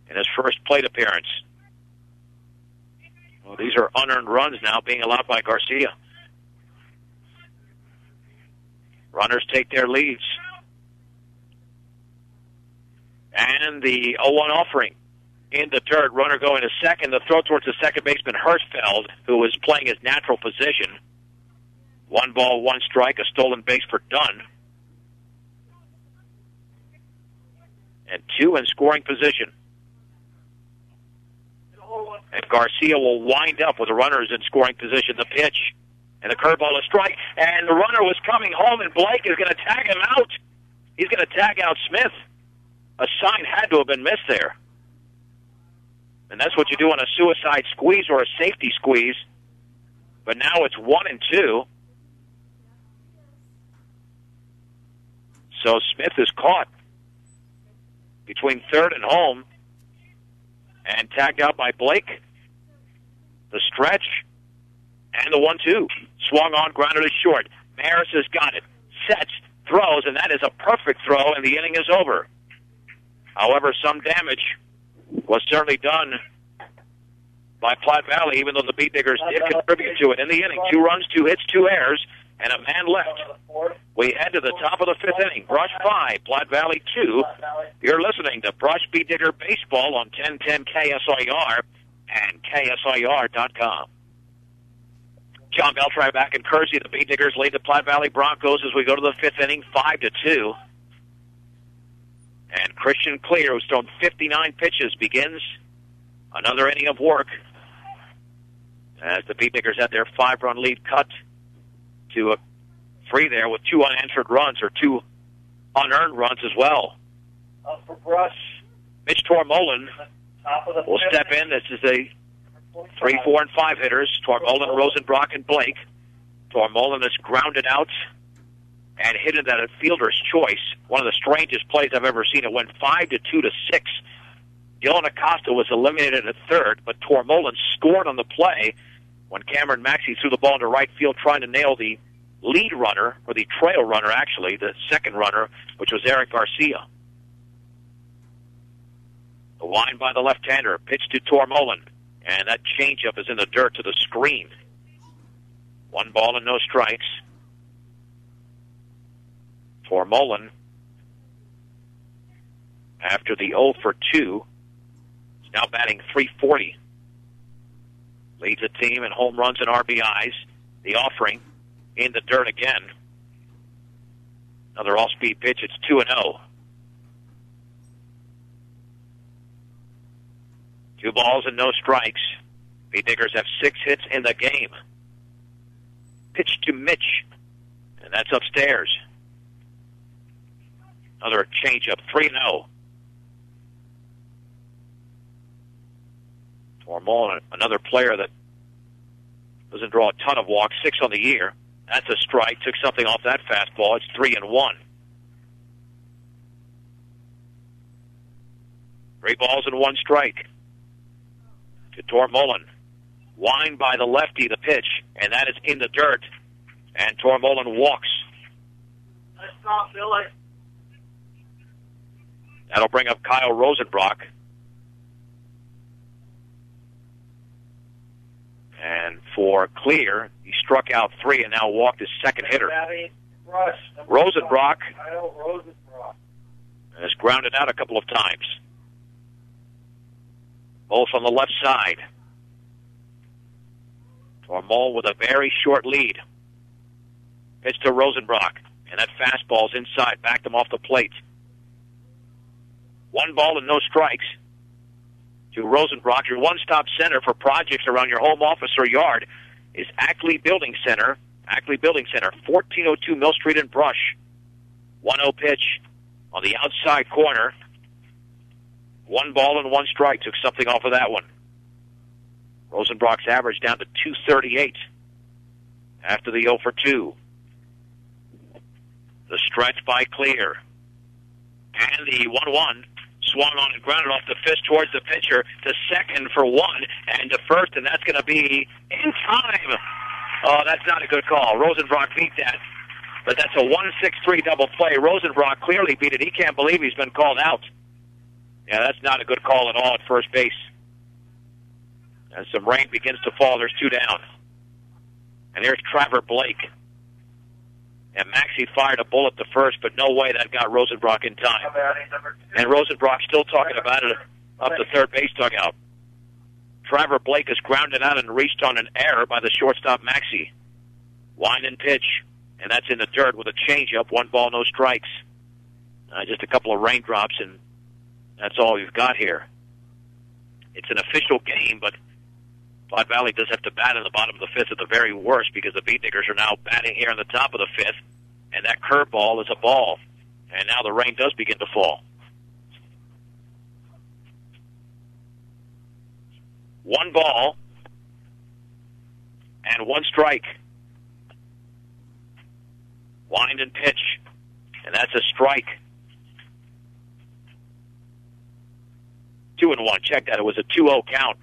Speaker 1: in his first plate appearance. Well, these are unearned runs now being allowed by Garcia. Runners take their leads. And the 0-1 offering in the dirt. Runner going to second. The throw towards the second baseman, Hirschfeld, who was playing his natural position. 1 ball, 1 strike, a stolen base for Dunn. And 2 in scoring position. And Garcia will wind up with the runners in scoring position. The pitch and the curveball, a strike. And the runner was coming home, and Blake is going to tag him out. He's going to tag out Smith. A sign had to have been missed there. And that's what you do on a suicide squeeze or a safety squeeze. But now it's 1-2. So Smith is caught between third and home and tagged out by Blake. The stretch and the 1-2. Swung on, grounded to short. Maris has got it. Sets, throws, and that is a perfect throw, and the inning is over. However, some damage was certainly done by Platte Valley, even though the B-Diggers did contribute to it in the inning. 2 runs, 2 hits, 2 errors, and a man left. We head to the top of the 5th inning. Brush 5, Platte Valley 2. You're listening to Brush B-Digger Baseball on 1010 KSIR and KSIR.com. John Beltran back in Kersey. The B-Diggers lead the Platte Valley Broncos as we go to the 5th inning, 5-2. And Christian Clear, who's thrown 59 pitches, begins another inning of work as the B-Diggers had their 5-run lead cut to a 3 there with 2 unanswered runs, or 2 unearned runs as well.
Speaker 2: Up for Brush.
Speaker 1: Mitch Tormolin will step in. This is a 3, 4, and 5 hitters. Tormolin, Rosenbrock, and Blake. Tormolin is grounded out and hit it at a fielder's choice. One of the strangest plays I've ever seen. It went 5-2 to 6. Dylan Acosta was eliminated at third, but Tormolen scored on the play when Cameron Maxey threw the ball into right field trying to nail the lead runner, or the trail runner, actually, the second runner, which was Eric Garcia. The line by the left-hander, pitch to Tormolen, and that changeup is in the dirt to the screen. 1 ball and no strikes. Tormolen, after the 0 for 2, is now batting .340. Leads the team in home runs and RBIs. The offering in the dirt again. Another all-speed pitch. It's 2-0. 2 balls and no strikes. The Diggers have 6 hits in the game. Pitch to Mitch, and that's upstairs. Another changeup, 3-0. Tormolen, another player that doesn't draw a ton of walks, 6 on the year. That's a strike. Took something off that fastball. It's 3-1. 3 balls and 1 strike to Tormolen. Wind by the lefty, the pitch, and that is in the dirt. And Tormolen walks.
Speaker 2: Nice stop, Billy.
Speaker 1: That'll bring up Kyle Rosenbrock. And for Clear, he struck out 3 and now walked his second hitter. Rosenbrock has grounded out a couple of times. Both on the left side. Tormolen with a very short lead. Pitch to Rosenbrock, and that fastball's inside, backed him off the plate. 1 ball and no strikes to Rosenbrock. Your one-stop center for projects around your home office or yard is Ackley Building Center. Ackley Building Center, 1402 Mill Street in Brush. 1-0 pitch on the outside corner. 1 ball and 1 strike. Took something off of that one. Rosenbrock's average down to 238 after the 0 for 2. The stretch by Clear. And the 1-1 swung on and grounded off the fist towards the pitcher to second for 1 and to first, and that's going to be in time. Oh, that's not a good call. Rosenbrock beat that. But that's a 1-6-3 double play. Rosenbrock clearly beat it. He can't believe he's been called out. Yeah, that's not a good call at all at first base. As some rain begins to fall, there's 2 down. And here's Trevor Blake. And Maxey fired a bullet to first, but no way that got Rosenbrock in time. And Rosenbrock's still talking about it up the third base dugout. Trevor Blake is grounded out and reached on an error by the shortstop Maxey. Wind and pitch, and that's in the dirt with a changeup. 1 ball, no strikes. Just a couple of raindrops, and that's all you've got here. It's an official game, but Platte Valley does have to bat in the bottom of the 5th at the very worst because the Beat Diggers are now batting here in the top of the 5th, and that curveball is a ball. And now the rain does begin to fall. 1 ball and 1 strike. Wind and pitch, and that's a strike. 2-1. Check that. It was a 2-0 count.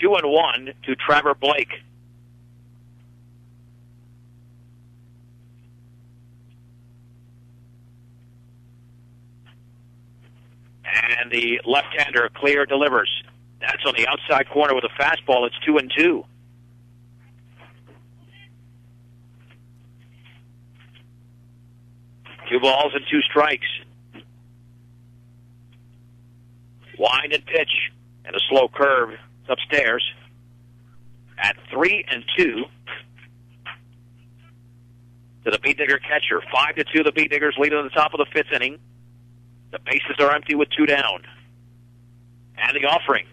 Speaker 1: 2-1 to Trevor Blake. And the left-hander, Clear, delivers. That's on the outside corner with a fastball. It's 2-2. Two balls and 2 strikes. Wind and pitch, and a slow curve. It's upstairs at 3-2 to the Beat Digger catcher. 5-2, the Beat Diggers lead at the top of the 5th inning. The bases are empty with 2 down. And the offering.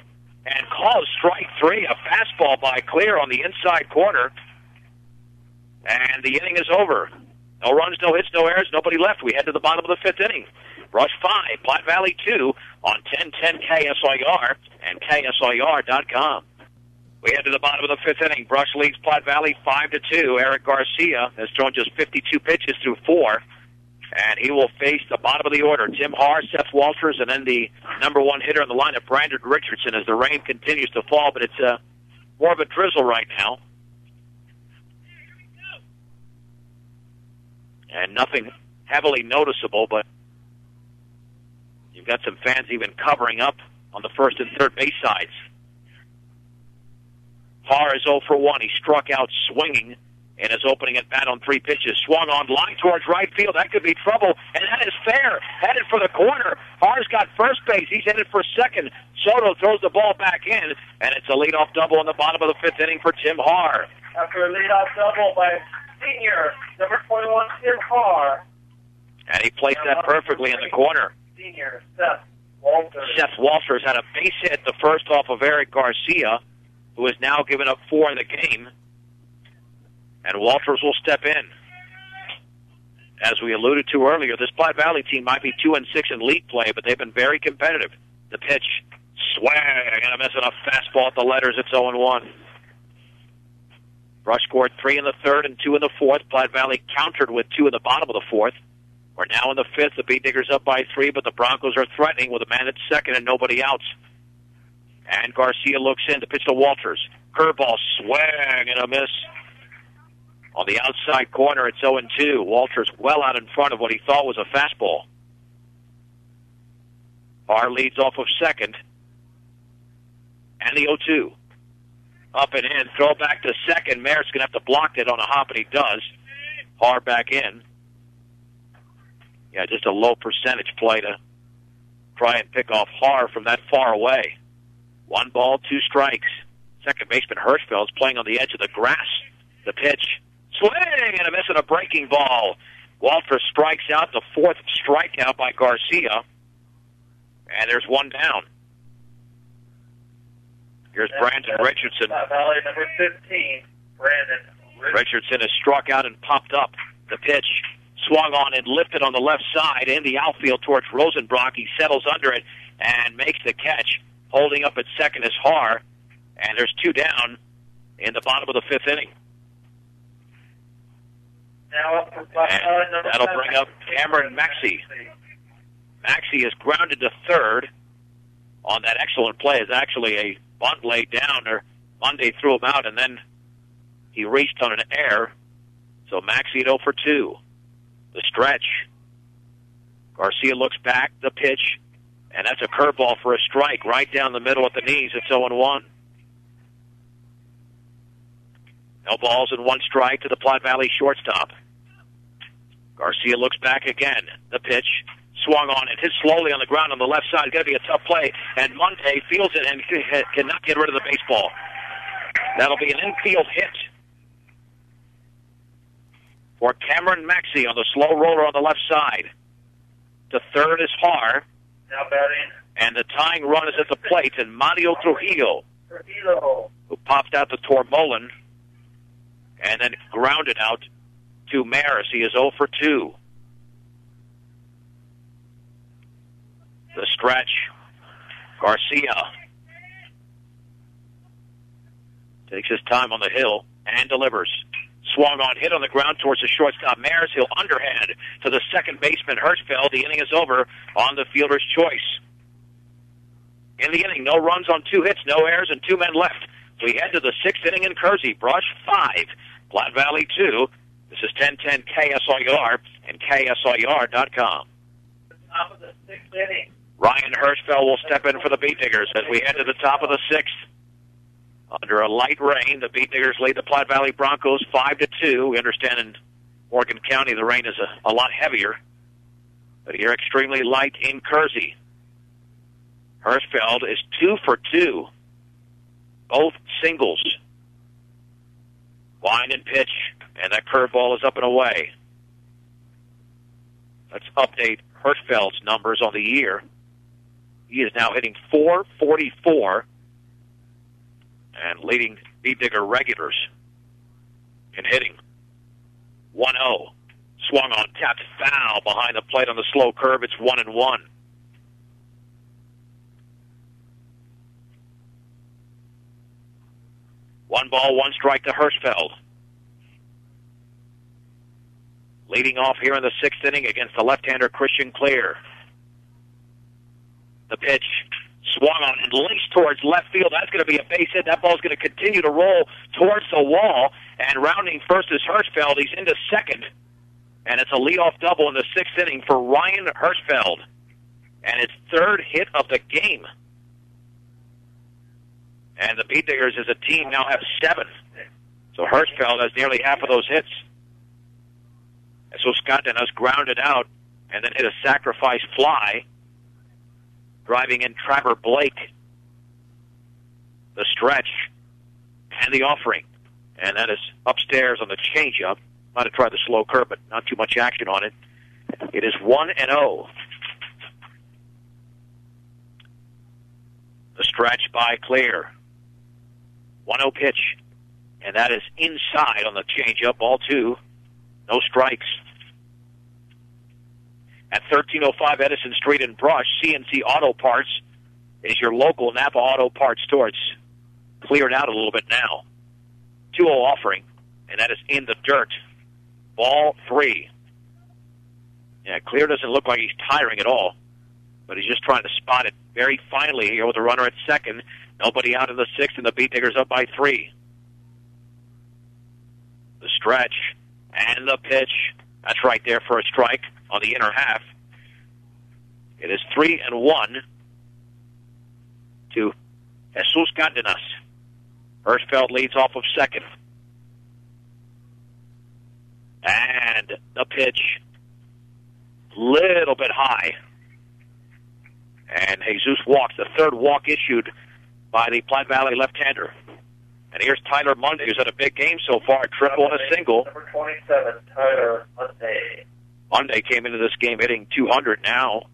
Speaker 1: And called strike 3, a fastball by Clear on the inside corner. And the inning is over. No runs, no hits, no errors, nobody left. We head to the bottom of the 5th inning. Rush 5, Platte Valley 2 on 1010 KSIR and KSIR.com. We head to the bottom of the fifth inning. Brush leads Platte Valley 5-2. Eric Garcia has thrown just 52 pitches through 4. And he will face the bottom of the order, Tim Haar, Seth Walters, and then the number one hitter in the lineup, Brandon Richardson, as the rain continues to fall. But it's more of a drizzle right now. And nothing heavily noticeable, but you've got some fans even covering up on the first and third base sides. Haar is 0 for 1. He struck out swinging in his opening at bat on 3 pitches. Swung on line towards right field. That could be trouble, and that is fair. Headed for the corner. Haar's got first base. He's headed for second. Soto throws the ball back in, and it's a leadoff double in the bottom of the fifth inning for Tim Haar.
Speaker 2: After a leadoff double by senior, number 21, Tim Haar.
Speaker 1: And he placed that perfectly in the corner.
Speaker 2: Senior, Seth Walters.
Speaker 1: Seth Walters had a base hit, the first off of Eric Garcia, who has now given up 4 in the game. And Walters will step in. As we alluded to earlier, this Platte Valley team might be 2-6 in league play, but they've been very competitive. The pitch, swing, and a miss on a fastball at the letters. It's 0-1. Brush scored 3 in the third and 2 in the fourth. Platte Valley countered with 2 in the bottom of the fourth. We're now in the fifth. The Beat Diggers up by 3, but the Broncos are threatening with a man at second and nobody outs. And Garcia looks in to pitch to Walters. Curveball, swing, and a miss. On the outside corner, it's 0-2. Walters well out in front of what he thought was a fastball. Haar leads off of second. And the 0-2. Up and in. Throw back to second. Merritt's going to have to block it on a hop, and he does. Haar back in. Yeah, just a low percentage play to try and pick off Haar from that far away. 1 ball, 2 strikes. Second baseman Hirschfeld's playing on the edge of the grass. The pitch. Swing and a miss and a breaking ball. Walters strikes out, the 4th strikeout by Garcia. And there's 1 down. Here's Brandon Richardson.
Speaker 2: Valley number 15, Brandon
Speaker 1: Richardson has struck out and popped up. The pitch swung on and lifted on the left side in the outfield towards Rosenbrock. He settles under it and makes the catch. Holding up at second is Haar. And there's 2 down in the bottom of the fifth inning.
Speaker 2: Now up for
Speaker 1: and that'll bring up Cameron Maxey. Maxey is grounded to third on that excellent play. It's actually a bunt laid down, or Monday threw him out, and then he reached on an error. So Maxey at 0 for 2. The stretch. Garcia looks back, the pitch, and that's a curveball for a strike right down the middle at the knees. It's 0-1. No balls and 1 strike to the Platte Valley shortstop. Garcia looks back again. The pitch swung on and hit slowly on the ground on the left side. It's going to be a tough play. And Monday feels it and cannot get rid of the baseball. That'll be an infield hit for Cameron Maxey on the slow roller on the left side. To third is Haar.
Speaker 2: Now batting.
Speaker 1: And the tying run is at the plate. And Mario Trujillo, who popped out to Tormolen and then grounded out to Maris. He is 0 for 2. The stretch. Garcia takes his time on the hill and delivers. Swung on, hit on the ground towards the shortstop. Maris, he'll underhand to the second baseman, Hirschfeld. The inning is over on the fielder's choice. In the inning, no runs on 2 hits, no errors, and 2 men left. We head to the 6th inning in Kersey. Brush 5, Platte Valley 2. This is 1010 KSIR and KSIR.com.
Speaker 2: Top of the 6th inning.
Speaker 1: Ryan Hirschfeld will step in for the Beat Diggers as we head to the top of the 6th. Under a light rain, the Beat Diggers lead the Platte Valley Broncos 5-2. We understand in Morgan County the rain is a lot heavier, but here extremely light in Kersey. Hirschfeld is 2 for 2. Both singles. Wind and pitch, and that curveball is up and away. Let's update Hirschfeld's numbers on the year. He is now hitting .444 and leading Beat Digger regulars in hitting. 1-0. Swung on, tapped foul behind the plate on the slow curve. It's 1-1. 1 ball, 1 strike to Hirschfeld. Leading off here in the 6th inning against the left-hander Christian Clear. The pitch swung on and laced towards left field. That's going to be a base hit. That ball's going to continue to roll towards the wall. And rounding first is Hirschfeld. He's into second. And it's a leadoff double in the 6th inning for Ryan Hirschfeld. And his 3rd hit of the game. And the Beat Diggers as a team now have 7. So Hirschfeld has nearly half of those hits. And so Scott Dennis grounded out and then hit a sacrifice fly, driving in Trevor Blake. The stretch and the offering. And that is upstairs on the changeup. Might have tried the slow curve, but not too much action on it. It is 1-0. The stretch by Clear. 1-0 pitch. And that is inside on the changeup. Ball 2. No strikes. At 1305 Edison Street in Brush, CNC Auto Parts is your local Napa Auto Parts store. It's cleared out a little bit now. 2-0 offering, and that is in the dirt. Ball 3. Yeah, Clear doesn't look like he's tiring at all, but he's just trying to spot it very finely here with a runner at second. Nobody out in the 6th, and the Beat Diggers up by 3. The stretch and the pitch. That's right there for a strike on the inner half. It is 3-1 to Jesus Cardenas. Hirschfeld leads off of second. And the pitch, little bit high. And Jesus walks, the 3rd walk issued by the Platte Valley left-hander. And here's Tyler Monday, who's had a big game so far, a triple and a single.
Speaker 2: Number 27, Tyler Monday.
Speaker 1: Monday came into this game hitting 200 now.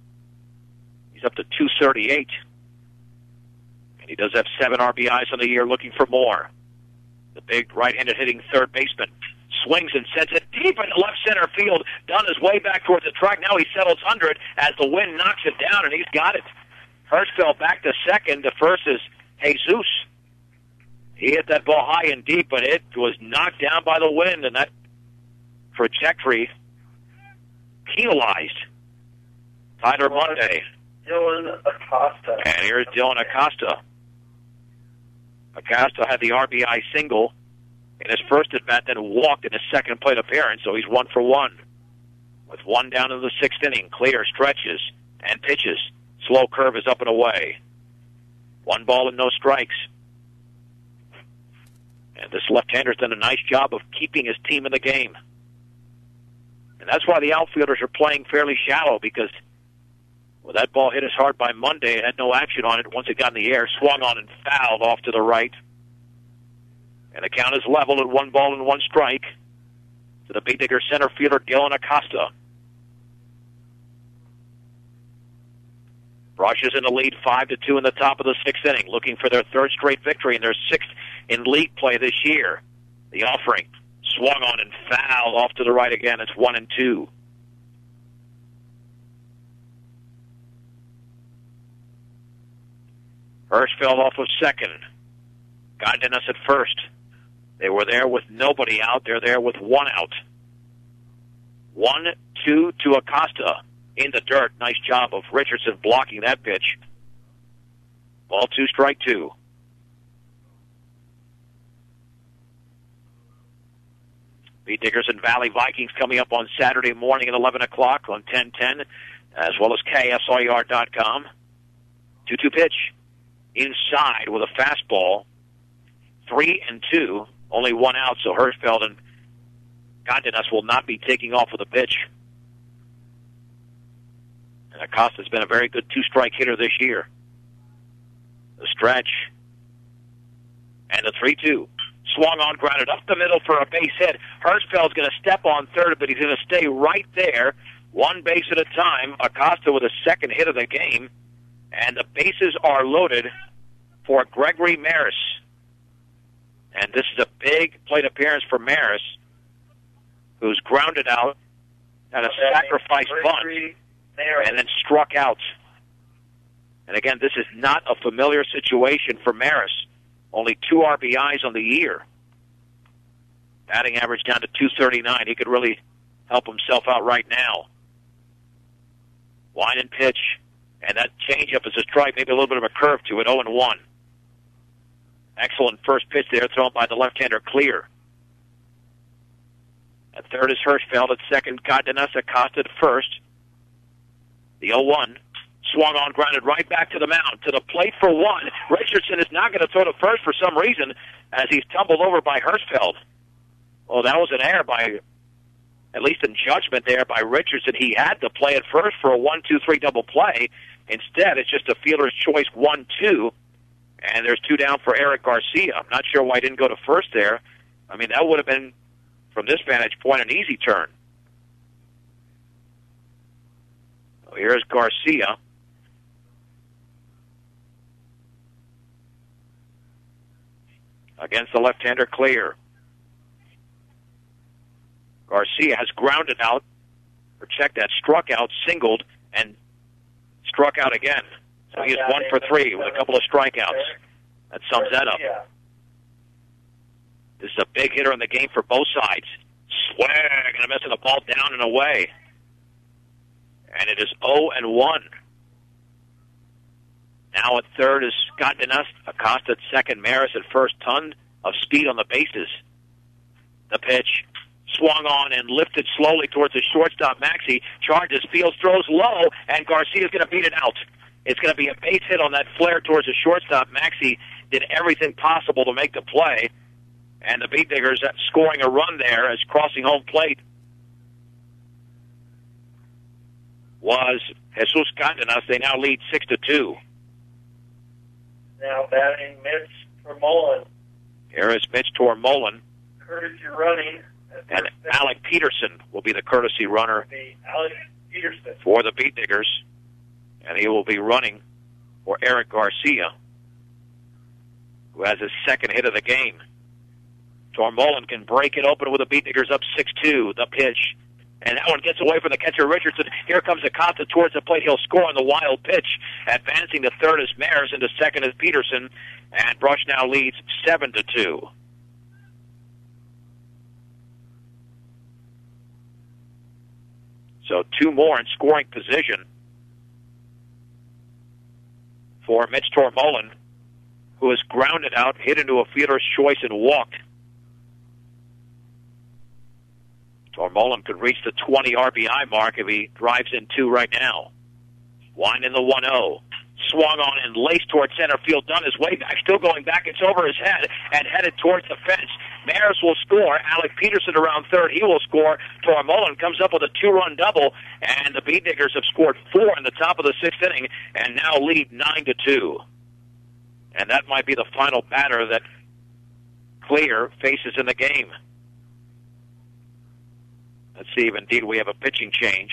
Speaker 1: He's up to 238. And he does have 7 RBIs on the year, looking for more. The big right-handed hitting third baseman swings and sends it deep into left center field. Dunn is way back towards the track. Now he settles under it as the wind knocks it down, and he's got it. Hirschfeld back to second. The first is Jesus. He hit that ball high and deep, but it was knocked down by the wind, and that trajectory penalized Tyler Monday.
Speaker 2: Dylan Acosta.
Speaker 1: And here's Dylan Acosta. Acosta had the RBI single in his first at-bat, then walked in his second plate appearance, so he's 1 for 1. With 1 down in the 6th inning, Clear stretches and pitches. Slow curve is up and away. 1 ball and no strikes. And this left-hander's done a nice job of keeping his team in the game. And that's why the outfielders are playing fairly shallow, because when that ball hit us hard by Monday, it had no action on it. Once it got in the air, swung on and fouled off to the right. And the count is level at 1 ball and 1 strike to the Beat Digger center fielder, Dylan Acosta. Brush is in the lead 5-2 in the top of the 6th inning, looking for their 3rd straight victory and their 6th in league play this year. The offering swung on and fouled off to the right again. It's 1-2. Hirschfeld off of second. Cardenas at first. They were there with nobody out. They're there with 1 out. 1-2 to Acosta in the dirt. Nice job of Richardson blocking that pitch. Ball 2, strike 2. Beat Diggers and Valley Vikings coming up on Saturday morning at 11 o'clock on 1010, as well as KSIR.com. 2-2 pitch. Inside with a fastball. 3-2. Only 1 out, so Hirschfeld and Cardenas will not be taking off with a pitch. And Acosta's been a very good 2-strike hitter this year. The stretch. And the 3-2. Swung on, grounded up the middle for a base hit. Hirschfeld's going to step on third, but he's going to stay right there, 1 base at a time. Acosta with a 2nd hit of the game. And the bases are loaded for Gregory Maris. And this is a big plate appearance for Maris, who's grounded out, had a sacrifice bunt, and then struck out. And again, this is not a familiar situation for Maris. Only 2 RBIs on the year. Batting average down to 239. He could really help himself out right now. Line and pitch. And that changeup is a strike, maybe a little bit of a curve to it, 0-1. Excellent first pitch there, thrown by the left-hander Clear. At third is Hirschfeld. At second, Cardenas. Acosta at first. The 0-1. Swung on, grounded right back to the mound, to the plate for one. Richardson is not going to throw to first for some reason as he's tumbled over by Hirschfeld. Well, that was an error by, at least in judgment there, by Richardson. He had to play at first for a 1-2-3 double play. Instead, it's just a fielder's choice 1-2, and there's 2 down for Eric Garcia. I'm not sure why he didn't go to first there. I mean, that would have been, from this vantage point, an easy turn. So here's Garcia. Against the left-hander Clear. Garcia has grounded out, or checked that, struck out, singled, and struck out again. So he is 1 for 3 with a couple of strikeouts. That sums that up. This is a big hitter in the game for both sides. Swing, and a missing the ball down and away. And it is 0-1. Now at third is Scott Dennis. Acosta at second. Maris at first. Ton of speed on the bases. The pitch swung on and lifted slowly towards the shortstop, Maxey. Charges, fields, throws low, and Garcia's going to beat it out. It's going to be a base hit on that flare towards the shortstop. Maxey did everything possible to make the play, and the Beat Diggers scoring a run there as crossing home plate was Jesus Cardenas. They now lead 6-2.
Speaker 2: Now batting Mitch Tormolin.
Speaker 1: Here is Mitch Tormolin.
Speaker 2: Courtesy running.
Speaker 1: And Alec Peterson will be the courtesy runner
Speaker 2: Alec Peterson
Speaker 1: for the Beat Diggers. And he will be running for Eric Garcia, who has his second hit of the game. Tormolin can break it open with the Beat Diggers up 6-2. The pitch. And that one gets away from the catcher Richardson. Here comes Acosta towards the plate. He'll score on the wild pitch. Advancing to third is Maris, and to second is Peterson. And Brush now leads 7-2. So 2 more in scoring position for Mitch Tormolin, who has grounded out, hit into a fielder's choice, and walked. Tormolin could reach the 20 RBI mark if he drives in 2 right now. Winding the 1-0. Swung on and laced towards center field. Done his way back. Still going back. It's over his head and headed towards the fence. Maris will score. Alec Peterson around third. He will score. Tormolin comes up with a 2-run double. And the Beat Diggers have scored 4 in the top of the 6th inning and now lead 9-2. And that might be the final batter that Clear faces in the game. Let's see if indeed we have a pitching change.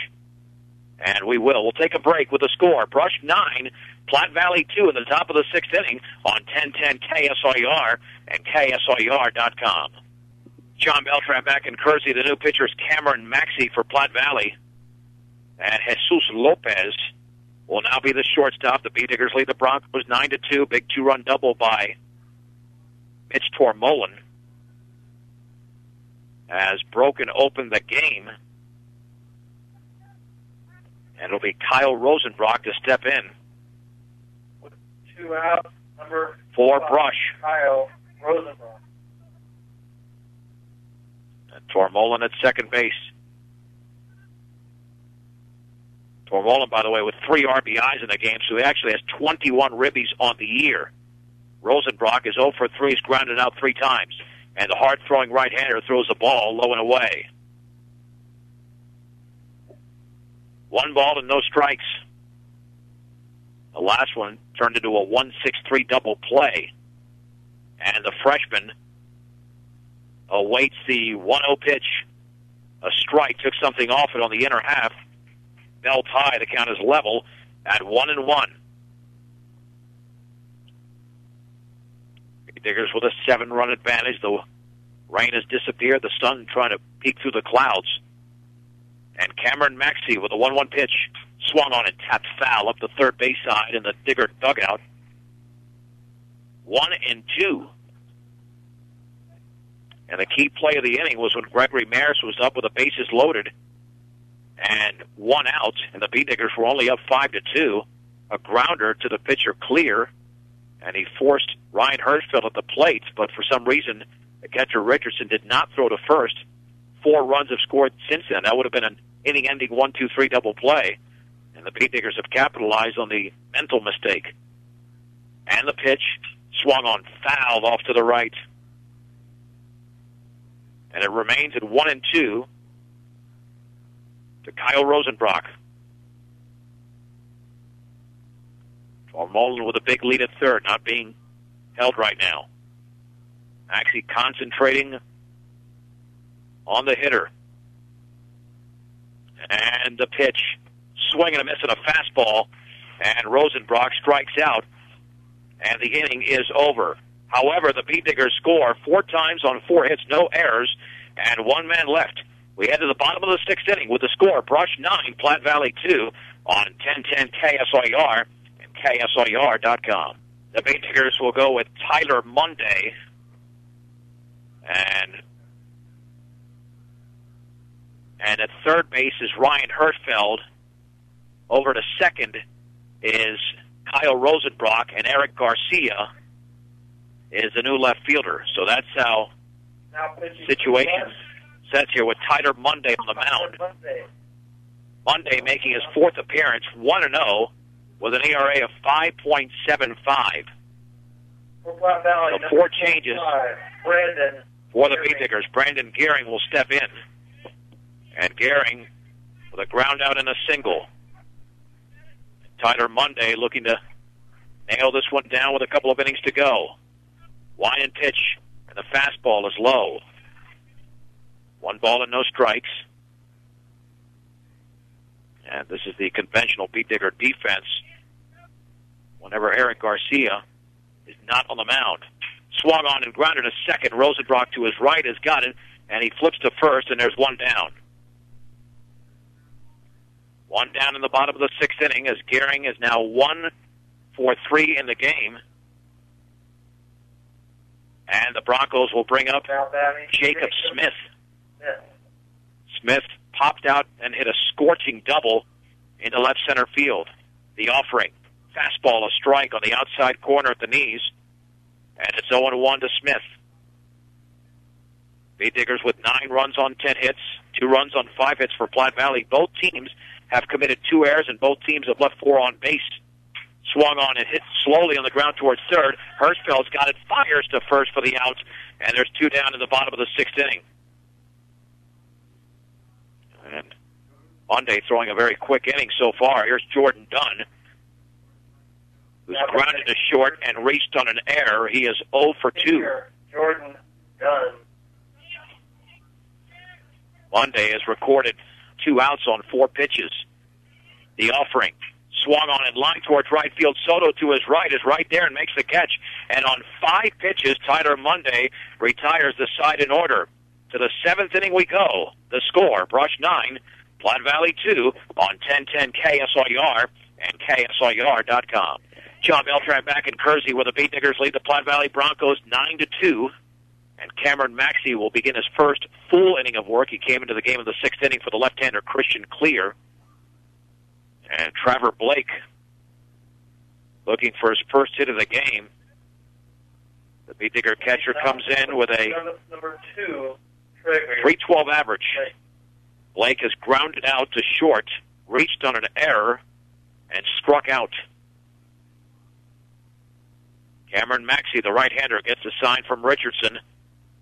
Speaker 1: And we will. We'll take a break with the score. Brush 9, Platte Valley 2 in the top of the 6th inning on 1010 KSIR and KSIR.com. John Beltran back in Kersey. The new pitcher is Cameron Maxey for Platte Valley. And Jesus Lopez will now be the shortstop. The Beat Diggers lead the Broncos 9-2. Big 2-run double by Mitch Tormolin has broken open the game. And it'll be Kyle Rosenbrock to step in.
Speaker 2: With 2 out, number
Speaker 1: 4
Speaker 2: 5,
Speaker 1: Brush.
Speaker 2: Kyle Rosenbrock.
Speaker 1: And Tormolin at second base. Tormolin, by the way, with 3 RBIs in the game, so he actually has 21 ribbies on the year. Rosenbrock is 0 for 3. He's grounded out 3 times. And the hard-throwing right-hander throws the ball low and away. 1 ball and no strikes. The last one turned into a 1-6-3 double play. And the freshman awaits the 1-0 pitch. A strike, took something off it on the inner half. Belt high, the count is level at 1-1. Diggers with a 7-run advantage. The rain has disappeared. The sun trying to peek through the clouds. And Cameron Maxey with a 1-1 pitch. Swung on and tapped foul up the third base side in the Digger dugout. 1-2. And the key play of the inning was when Gregory Maris was up with the bases loaded and 1 out, and the Beatniggers were only up 5-2. A grounder to the pitcher Clear, and he forced Ryan Hirschfeld at the plate, but for some reason, the catcher Richardson did not throw to first. 4 runs have scored since then. That would have been an inning-ending 1-2-3 double play, and the Beatniggers have capitalized on the mental mistake. And the pitch swung on, fouled off to the right. And it remains at 1-2 to Kyle Rosenbrock. Mullen with a big lead at third, not being held right now. Actually concentrating on the hitter. And the pitch, swing and a miss and a fastball, and Rosenbrock strikes out, and the inning is over. However, the Beatniggers score 4 times on 4 hits, no errors, and 1 man left. We head to the bottom of the 6th inning with the score, Brush 9, Platte Valley 2 on 1010 KSIR and KSIR.com. The Beatniggers will go with Tyler Monday, and at third base is Ryan Hirschfeld. Over to second is Kyle Rosenbrock, and Eric Garcia is the new left fielder. So that's how situation sets here with Tyler Monday on the mound. Monday making his 4th appearance, 1-0, with an ERA of 5.75. So 4 changes for the Beatniggers. Brandon Gehring will step in. And Gehring with a ground out and a single. Tyler Monday looking to nail this one down with a couple of innings to go. Wide and pitch, and the fastball is low. 1 ball and no strikes. And this is the conventional Beatnigger defense whenever Eric Garcia is not on the mound. Swung on and grounded to second. Rosenbrock to his right has got it, and he flips to first, and there's 1 down. 1 down in the bottom of the 6th inning as Gehring is now 1 for 3 in the game. And the Broncos will bring up Jacob Smith. Smith popped out and hit a scorching double into left center field. The offering, fastball, a strike on the outside corner at the knees, and it's 0-1 to Smith. Beatniggers with 9 runs on 10 hits, 2 runs on 5 hits for Platte Valley. Both teams have committed 2 errors, and both teams have left 4 on base. Swung on and hit slowly on the ground towards third. Hirschfeld's got it, fires to first for the out, and there's 2 down in the bottom of the 6th inning. And Monday throwing a very quick inning so far. Here's Jordan Dunn, who's grounded to short and reached on an error. He is 0 for 2.
Speaker 2: Jordan Dunn.
Speaker 1: Monday has recorded 2 outs on 4 pitches. The offering, swung on in line towards right field. Soto to his right is right there and makes the catch. And on 5 pitches, Tyler Monday retires the side in order. To the 7th inning we go. The score, Brush 9, Platte Valley 2 on 1010 KSIR and KSIR.com. John Beltran back in Kersey where the Beatniggers lead the Platte Valley Broncos 9-2. And Cameron Maxey will begin his first full inning of work. He came into the game in the 6th inning for the left-hander Christian Clear. And Trevor Blake looking for his first hit of the game. The Beatnigger catcher comes in with a
Speaker 2: number 2,
Speaker 1: 312 average. Blake has grounded out to short, reached on an error, and struck out. Cameron Maxey, the right-hander, gets a sign from Richardson.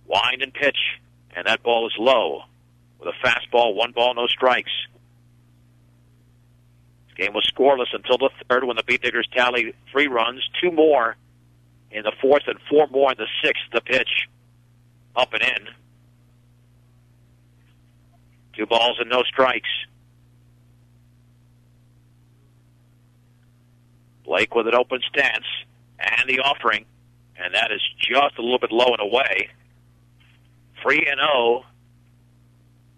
Speaker 1: Wind and pitch, and that ball is low. With a fastball, 1 ball, no strikes. This game was scoreless until the 3rd when the Beatniggers tallied 3 runs, 2 more in the 4th and 4 more in the 6th. The pitch, up and in. 2 balls and no strikes. Blake with an open stance, and the offering, and that is just a little bit low and away. 3-0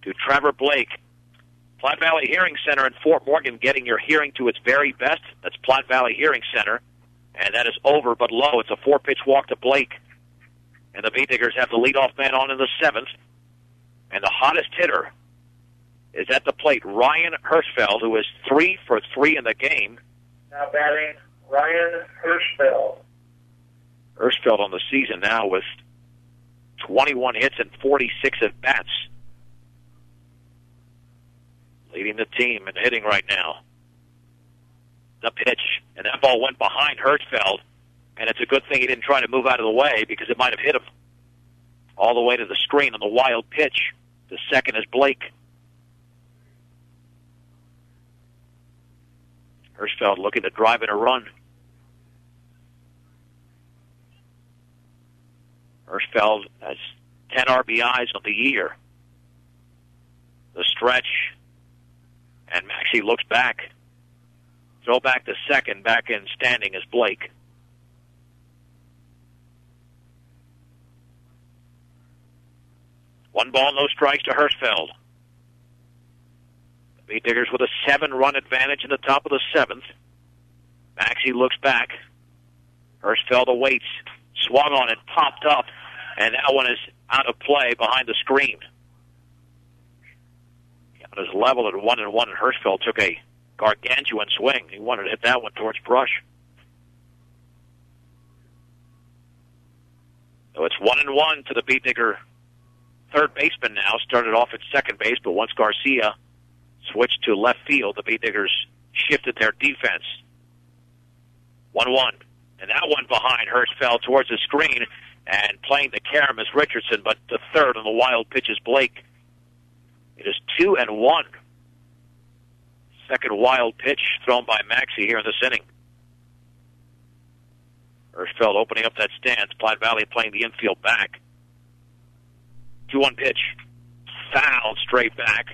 Speaker 1: to Trevor Blake. Platte Valley Hearing Center in Fort Morgan getting your hearing to its very best. That's Platte Valley Hearing Center. And that is over but low. It's a 4-pitch walk to Blake. And the Beatniggers have the leadoff man on in the 7th. And the hottest hitter is at the plate, Ryan Hirschfeld, who is 3 for 3 in the game.
Speaker 2: Now batting, Ryan Hirschfeld.
Speaker 1: Hirschfeld on the season now with 21 hits and 46 at-bats. Leading the team in hitting right now. The pitch, and that ball went behind Hirschfeld, and it's a good thing he didn't try to move out of the way because it might have hit him all the way to the screen on the wild pitch. The second is Blake. Hirschfeld looking to drive in a run. Hirschfeld has 10 RBIs on the year. The stretch, and Maxey looks back. Throw back to second, back in standing is Blake. One ball, no strikes to Hirschfeld. The Beatniggers with a 7-run advantage in the top of the 7th. Maxey looks back. Hirschfeld awaits. Swung on it, popped up, and that one is out of play behind the screen. Count is level at 1-1, and Hirschfeld took a gargantuan swing. He wanted to hit that one towards Brush. So it's 1-1 to the Beatnigger third baseman now. Started off at second base, but once Garcia switched to left field, the Beatniggers shifted their defense. 1-1. And that one behind Hirschfeld towards the screen, and playing the carom is Richardson, but the third on the wild pitch is Blake. It is 2-1. Second wild pitch thrown by Maxey here in this inning. Hirschfeld opening up that stance. Platte Valley playing the infield back. 2-1 pitch. Fouled straight back.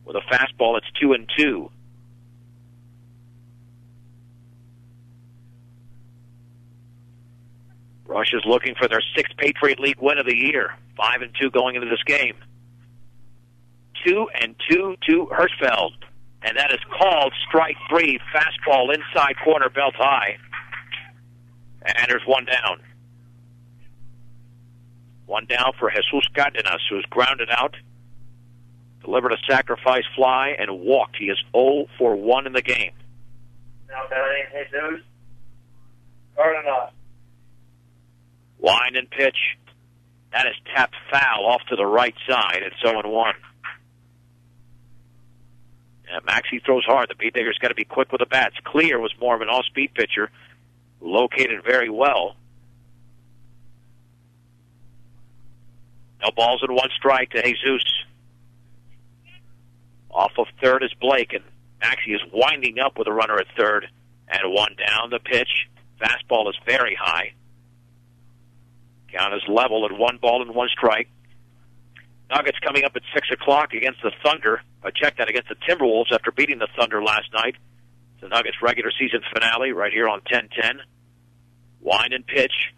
Speaker 1: With a fastball, it's 2-2. Rush is looking for their 6th Patriot League win of the year. 5-2 going into this game. 2-2 to Hirschfeld. And that is called strike 3. Fastball inside corner, belt high. And there's one down. One down for Jesus Cardenas, who's grounded out. Delivered a sacrifice fly and walked. He is 0 for 1 in the game.
Speaker 2: Now batting, Jesus Cardenas.
Speaker 1: Wind and pitch. That is tapped foul off to the right side. It's 0-1. Yeah, Maxey throws hard. The Beatniggers got to be quick with the bats. Clear was more of an all-speed pitcher, located very well. No balls and 1 strike to Jesus. Off of third is Blake, and Maxey is winding up with a runner at third. And 1 down. The pitch. Fastball is very high. Count is level at 1 ball and 1 strike. Nuggets coming up at 6 o'clock against the Thunder. I checked that against the Timberwolves after beating the Thunder last night. The Nuggets regular season finale right here on 10-10. Wind and pitch.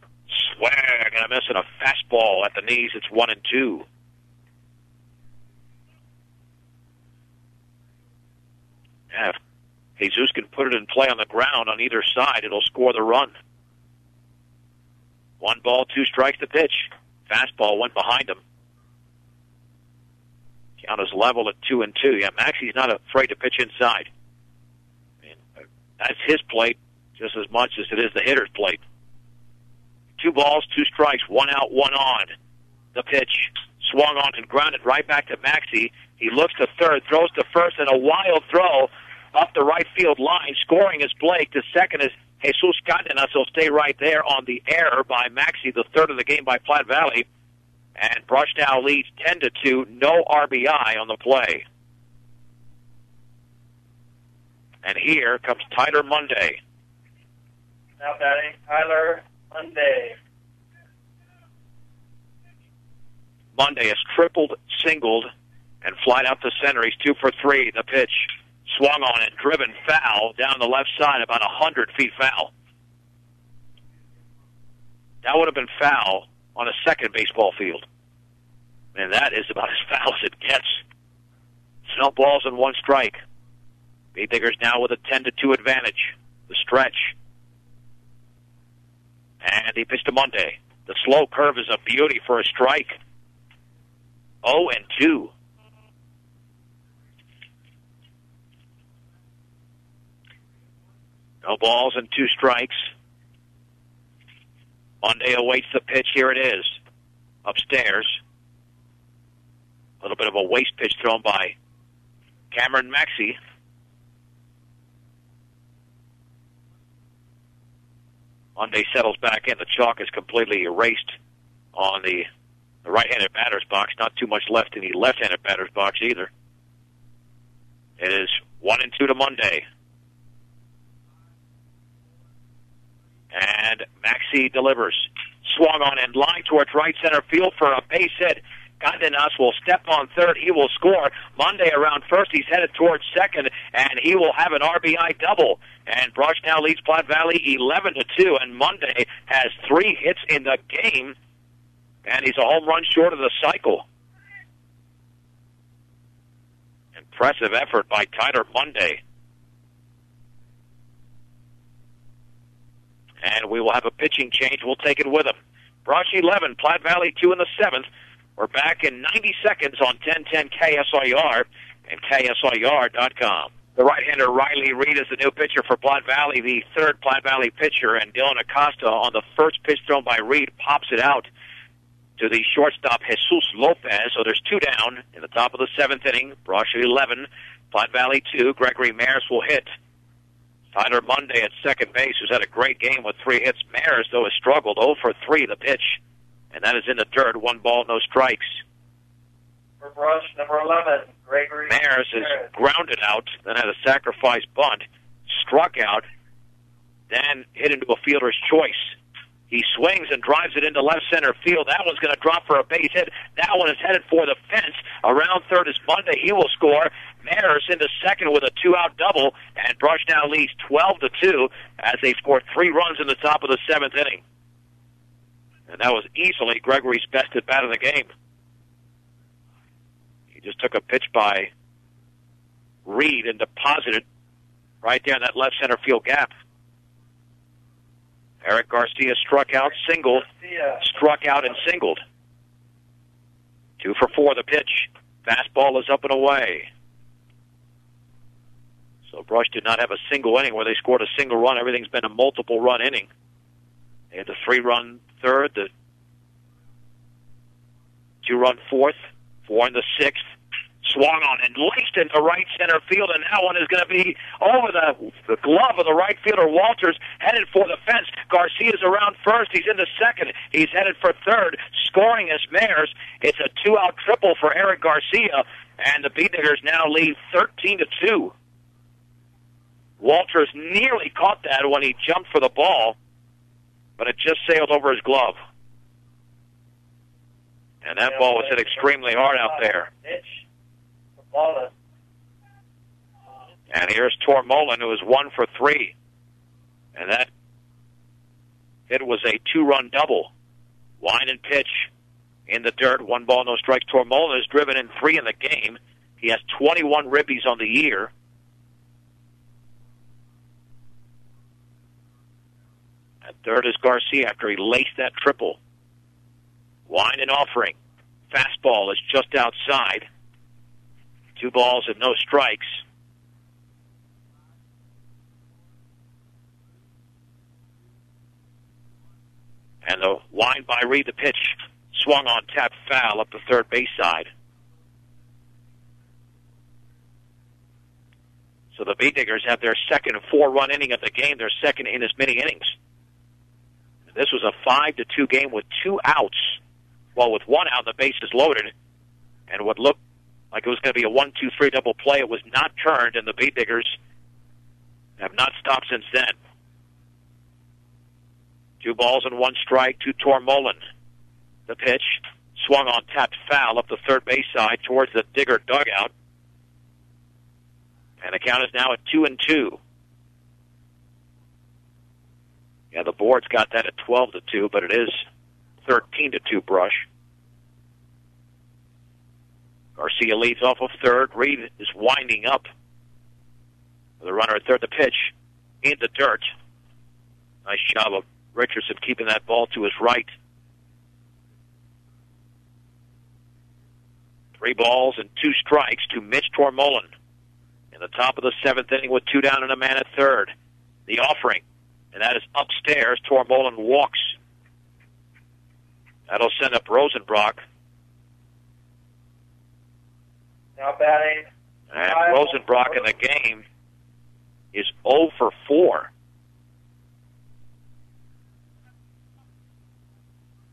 Speaker 1: Swing and a miss and a fastball at the knees. It's 1-2. Yeah, if Jesus can put it in play on the ground on either side, it'll score the run. 1 ball, 2 strikes to pitch. Fastball went behind him. Count is level at 2-2. Yeah, Maxey's not afraid to pitch inside. I mean, that's his plate just as much as it is the hitter's plate. 2 balls, 2 strikes, 1 out, 1 on. The pitch swung on and grounded right back to Maxey. He looks to third, throws to first, and a wild throw up the right field line. Scoring is Blake. The second is Jesus Cardenas. He'll stay right there on the error by Maxey, the third of the game by Platte Valley. And Brush now leads 10-2. No RBI on the play. And here comes Tyler Monday.
Speaker 2: Now batting, Tyler Monday.
Speaker 1: Monday has tripled, singled, and flied out to center. He's 2 for 3. The pitch swung on and driven foul down the left side, about 100 feet foul. That would have been foul on a second baseball field. And that is about as foul as it gets. No balls and 1 strike. Beatniggers now with a 10-2 advantage. The stretch. And the pitch to Monday. The slow curve is a beauty for a strike. 0-2. No balls and 2 strikes. Monday awaits the pitch. Here it is. Upstairs. A little bit of a waste pitch thrown by Cameron Maxey. Monday settles back in. The chalk is completely erased on the right-handed batter's box. Not too much left in the left-handed batter's box either. It is 1-2 to Monday. And Maxey delivers. Swung on and line towards right center field for a base hit. Cardenas will step on third. He will score. Monday around first. He's headed towards second, and he will have an RBI double. And Brush now leads Platte Valley 11-2, and Monday has 3 hits in the game, and he's a home run short of the cycle. Impressive effort by Tyler Monday. And we will have a pitching change. We'll take it with him. Brush 11, Platte Valley 2 in the 7th. We're back in 90 seconds on 1010 KSIR and KSIR.com. The right-hander Riley Reed is the new pitcher for Platte Valley, the third Platte Valley pitcher, and Dylan Acosta on the first pitch thrown by Reed pops it out to the shortstop Jesus Lopez. So there's 2 down in the top of the 7th inning. Brush 11, Platte Valley 2. Gregory Maris will hit. Tyler Monday at second base, who's had a great game with 3 hits. Maris, though, has struggled 0 for 3 the pitch. And that is in the dirt. 1 ball, no strikes.
Speaker 2: For Brush, number 11, Gregory
Speaker 1: Maris is grounded out, then had a sacrifice bunt, struck out, then hit into a fielder's choice. He swings and drives it into left center field. That one's going to drop for a base hit. That one is headed for the fence. Around third is Monday. He will score. Maris into second with a 2-out double, and Brush now leads 12-2 as they scored 3 runs in the top of the 7th inning. And that was easily Gregory's best at bat of the game. He just took a pitch by Reed and deposited right there in that left center field gap. Eric Garcia struck out, singled, struck out and singled. 2 for 4 the pitch. Fastball is up and away. So Brush did not have a single inning where they scored a single run. Everything's been a multiple run inning. They had the 3-run third, the 2-run fourth, 4 in the 6th. Swung on and laced into right center field, and that one is going to be over the glove of the right fielder, Walters, headed for the fence. Garcia's around first. He's into second. He's headed for third. Scoring is Mares. It's a 2-out triple for Eric Garcia, and the Beatniggers now lead 13-2. Walters nearly caught that when he jumped for the ball, but it just sailed over his glove. And that ball was hit extremely hard out there. And here's Tormolin, who is 1 for 3. And that hit was a 2-run double. Line and pitch in the dirt. 1 ball, no strikes. Tormolin has driven in 3 in the game. He has 21 ribbies on the year. At third is Garcia after he laced that triple. Line and offering. Fastball is just outside. 2 balls and no strikes. And the line by Reed, the pitch swung on, tap foul up the third base side. So the Beatniggers have their second 4-run inning of the game, their second in as many innings. This was a 5-2 game with 2 outs. Well, with 1 out, the bases loaded, and what looked like it was going to be a 1-2-3 double play. It was not turned, and the Beatniggers have not stopped since then. 2 balls and 1 strike to Tormolin. The pitch swung on, tapped foul up the third base side towards the Digger dugout. And the count is now at 2-2. Yeah, the board's got that at 12-2, but it is 13-2 Brush. Garcia leads off of third. Reed is winding up. The runner at third, the pitch in the dirt. Nice job of Richardson keeping that ball to his right. 3 balls and 2 strikes to Mitch Tormolen. In the top of the 7th inning with 2 down and a man at third. The offering, and that is upstairs. Tormolen walks. That'll send up Rosenbrock.
Speaker 2: Now batting.
Speaker 1: And Rosenbrock in the game is 0 for 4.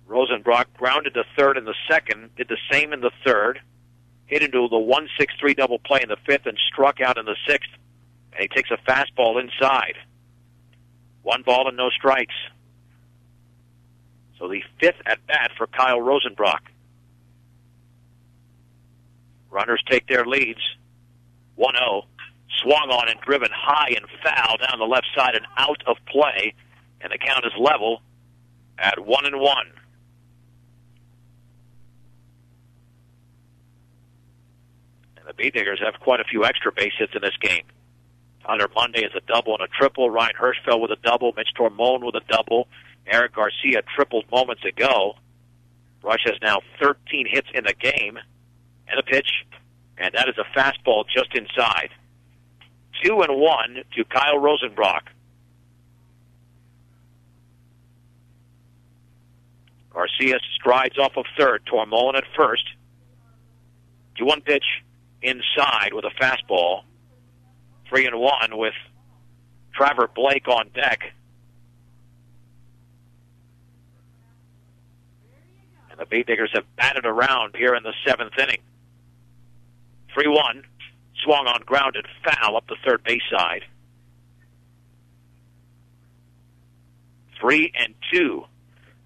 Speaker 1: Rosenbrock grounded to third in the second, did the same in the third, hit into the 1-6-3 double play in the 5th, and struck out in the 6th. And he takes a fastball inside. 1 ball and no strikes. So the 5th at bat for Kyle Rosenbrock. Runners take their leads. 1-0. Swung on and driven high and foul down the left side and out of play. And the count is level at 1-1. And the Bee-Diggers have quite a few extra base hits in this game. Tyler Monday is a double and a triple. Ryan Hirschfeld with a double. Mitch Tormolen with a double. Eric Garcia tripled moments ago. Rush has now 13 hits in the game. And a pitch. And that is a fastball just inside. 2-1 to Kyle Rosenbrock. Garcia strides off of third. Tormolen at first. 2-1 pitch inside with a fastball. 3-1 with Trevor Blake on deck. And the Bee-Diggers have batted around here in the 7th inning. 3-1. Swung on, grounded, foul up the third base side. 3-2.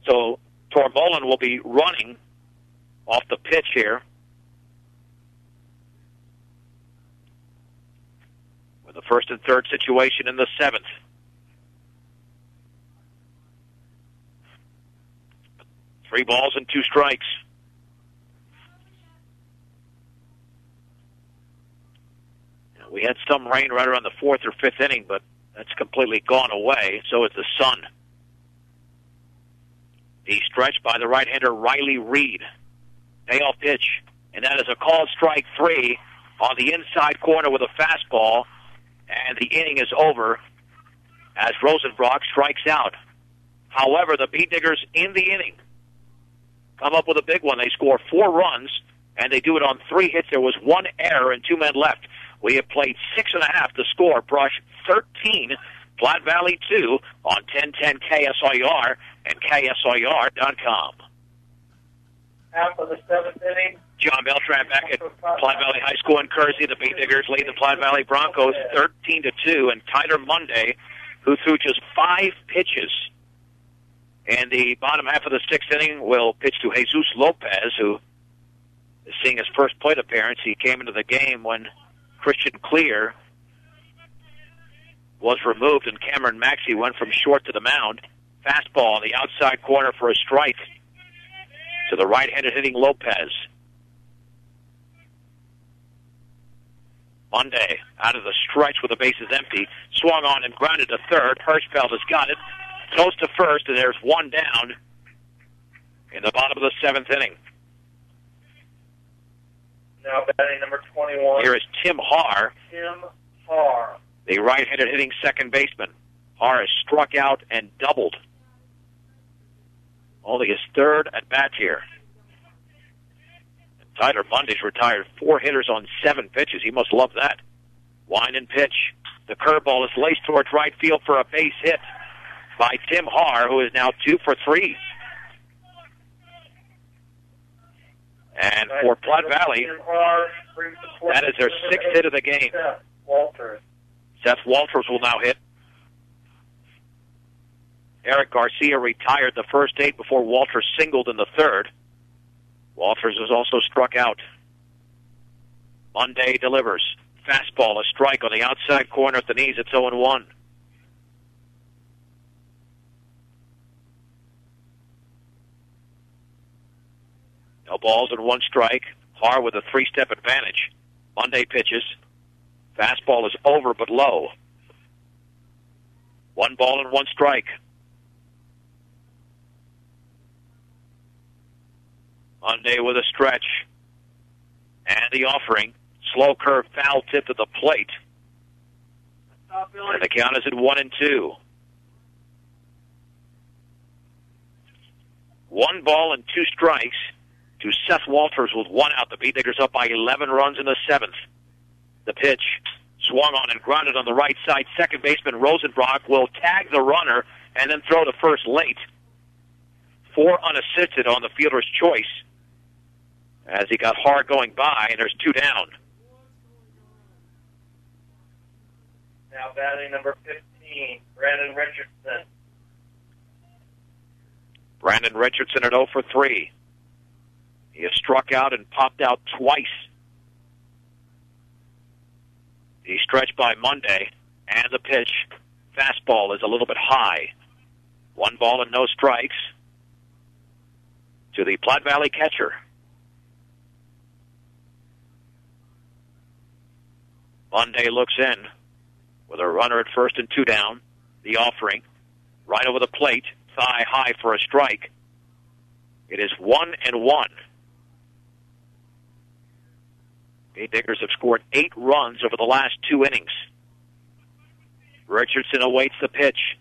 Speaker 1: So Tormolen will be running off the pitch here. With the first and third situation in the 7th. Three balls and 2 strikes. We had some rain right around the 4th or 5th inning, but that's completely gone away. So is the sun. The stretch by the right-hander Riley Reed. Payoff pitch, and that is a called strike 3 on the inside corner with a fastball, and the inning is over as Rosenbrock strikes out. However, the Bee-Diggers in the inning come up with a big one. They score 4 runs, and they do it on 3 hits. There was 1 error and 2 men left. We have played 6.5 to score. Brush 13, Platte Valley 2 on 1010 KSIR and KSIR.com.
Speaker 2: Half of the 7th inning.
Speaker 1: John Beltran back at Platte Valley High School in Kersey. The Bee-Diggers lead the Platte Valley Broncos 13-2, and Tyler Monday, who threw just 5 pitches in the bottom half of the 6th inning, will pitch to Jesus Lopez, who is seeing his first plate appearance. He came into the game when Christian Clear was removed, and Cameron Maxey went from short to the mound. Fastball on the outside corner for a strike to the right-handed hitting Lopez. Monday out of the stretch with the bases empty. Swung on and grounded to third. Hirschfeld has got it. Throws to first, and there's 1 down in the bottom of the 7th inning.
Speaker 2: Now batting number 21.
Speaker 1: Here is Tim Haar.
Speaker 2: Tim Haar.
Speaker 1: The right-handed hitting second baseman. Haar has struck out and doubled. Only his 3rd at bat here. And Tyler Monday's retired 4 hitters on 7 pitches. He must love that. Wind and pitch. The curveball is laced towards right field for a base hit by Tim Haar, who is now 2 for 3. And for Platte Valley, that is their 6th hit of the game. Seth Walters will now hit. Eric Garcia retired the first 8 before Walters singled in the 3rd. Walters was also struck out. Monday delivers. Fastball, a strike on the outside corner at the knees. It's 0-1. No balls and 1 strike. Haar with a 3-step advantage. Monday pitches. Fastball is over but low. 1 ball and 1 strike. Monday with a stretch. And the offering. Slow curve foul tip to the plate. And the count is at 1-2. 1 ball and 2 strikes to Seth Walters with 1 out. The Beatniks up by 11 runs in the 7th. The pitch swung on and grounded on the right side. Second baseman Rosenbrock will tag the runner and then throw to first late. 4 unassisted on the fielder's choice as he got hard going by, and there's 2 down.
Speaker 2: Now batting number 15, Brandon Richardson.
Speaker 1: Brandon Richardson at 0 for 3. He has struck out and popped out twice. He stretched by Monday, and the pitch, fastball, is a little bit high. 1 ball and no strikes to the Platte Valley catcher. Monday looks in with a runner at first and 2 down. The offering, right over the plate, thigh high for a strike. It is 1-1. Beatniks have scored 8 runs over the last 2 innings. Richardson awaits the pitch.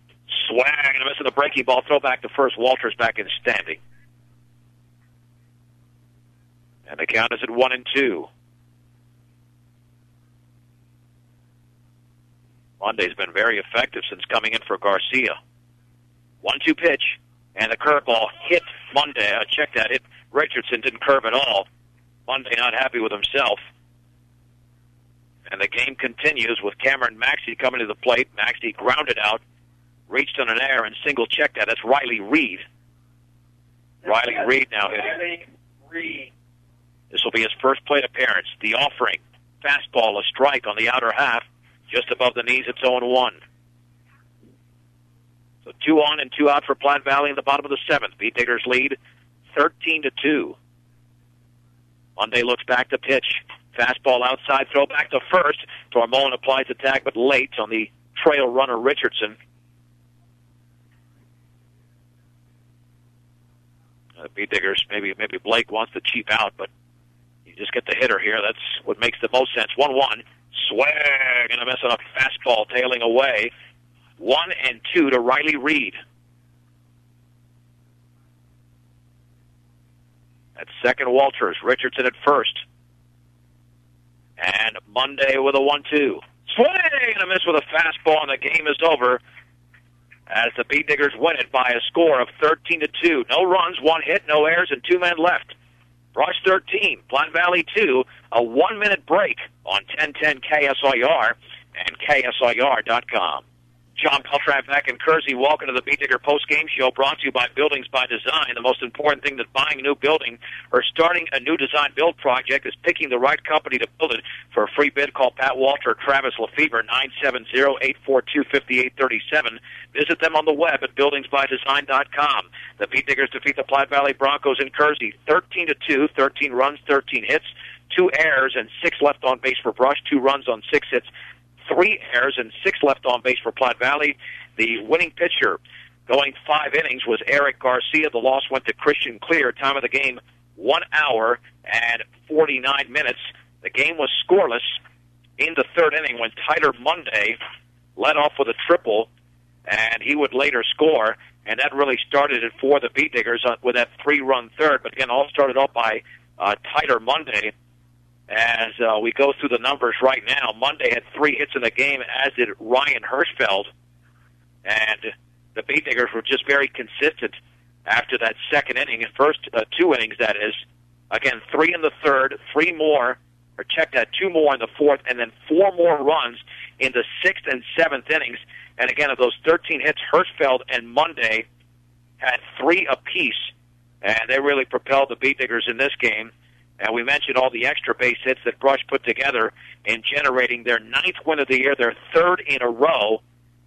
Speaker 1: Swing and a miss of the breaking ball. Throw back to first. Walters back in standing. And the count is at 1-2. Monday's been very effective since coming in for Garcia. 1-2 pitch, and the curveball hit Monday. Check that. Hit Richardson, didn't curve at all. Monday not happy with himself. And the game continues with Cameron Maxey coming to the plate. Maxey grounded out, reached on an error, and single checked that. That's Riley Reed. Riley Reed now hitting. This will be his first plate appearance. The offering, fastball, a strike on the outer half, just above the knees. It's 0-1. So 2 on and 2 out for Platte Valley in the bottom of the 7th. Beatniks lead 13-2. Monday looks back to pitch. Fastball outside, throw back to first. Tormolin applies the tag, but late on the trail runner Richardson. Beatniks, maybe Blake wants to cheap out, but you just get the hitter here. That's what makes the most sense. 1-1. Swing and a miss on a fastball tailing away. 1-2 to Riley Reed. At second, Walters. Richardson at first. And Monday with a 1-2. Swing and a miss with a fastball, and the game is over as the Beatniks win it by a score of 13-2. No runs, 1 hit, no errors, and 2 men left. Brush 13, Platte Valley 2, a 1-minute break on 1010 KSIR and KSIR.com. John Beltran back in Kersey. Welcome to the Beatniks post-game show brought to you by Buildings by Design. The most important thing that buying a new building or starting a new design build project is picking the right company to build it. For a free bid, call Pat Walter or Travis Lefevre, 970-842-5837. Visit them on the web at buildingsbydesign.com. The Beatniks defeat the Platte Valley Broncos in Kersey 13-2, 13 runs, 13 hits, 2 errors, and 6 left on base for Brush, 2 runs on 6 hits. 3 errors and 6 left on base for Platte Valley. The winning pitcher going 5 innings was Eric Garcia. The loss went to Christian Clear. Time of the game, 1 hour and 49 minutes. The game was scoreless in the 3rd inning when Tyler Monday led off with a triple, and he would later score, and that really started it for the Beatniks with that 3-run third. But again, all started off by Tyler Monday. As we go through the numbers right now, Monday had 3 hits in the game, as did Ryan Hirschfeld. And the Beatniks were just very consistent after that 2nd inning, first 2 innings, that is. Again, 3 in the 3rd, 3 more, or check that, 2 more in the 4th, and then 4 more runs in the 6th and 7th innings. And again, of those 13 hits, Hirschfeld and Monday had 3 apiece, and they really propelled the Beatniks in this game. And we mentioned all the extra base hits that Brush put together in generating their 9th win of the year, their 3rd in a row,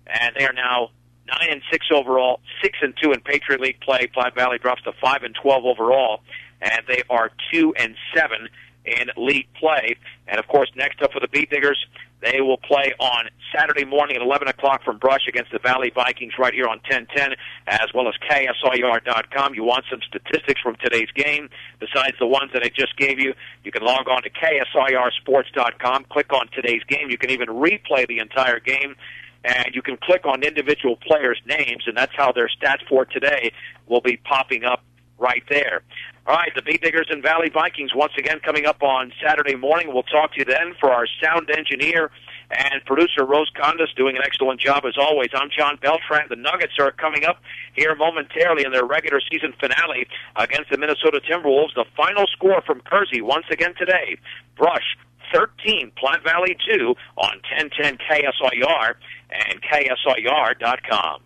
Speaker 1: and they are now 9-6 overall, 6-2 in Patriot League play. Platte Valley drops to 5-12 overall, and they are 2-7 in league play. And of course, next up for the Beatniks, They will play on Saturday morning at 11 o'clock from Brush against the Valley Vikings right here on 1010, as well as KSIR.com. You want some statistics from today's game besides the ones that I just gave you? You can log on to KSIRsports.com, click on today's game. You can even replay the entire game, and you can click on individual players' names, and that's how their stats for today will be popping up right there. All right, the Bee Diggers and Valley Vikings once again coming up on Saturday morning. We'll talk to you then. For our sound engineer and producer, Rose Condas, doing an excellent job as always. I'm John Beltran. The Nuggets are coming up here momentarily in their regular season finale against the Minnesota Timberwolves. The final score from Kersey once again today, Brush 13, Platte Valley 2 on 1010 KSIR and KSIR.com.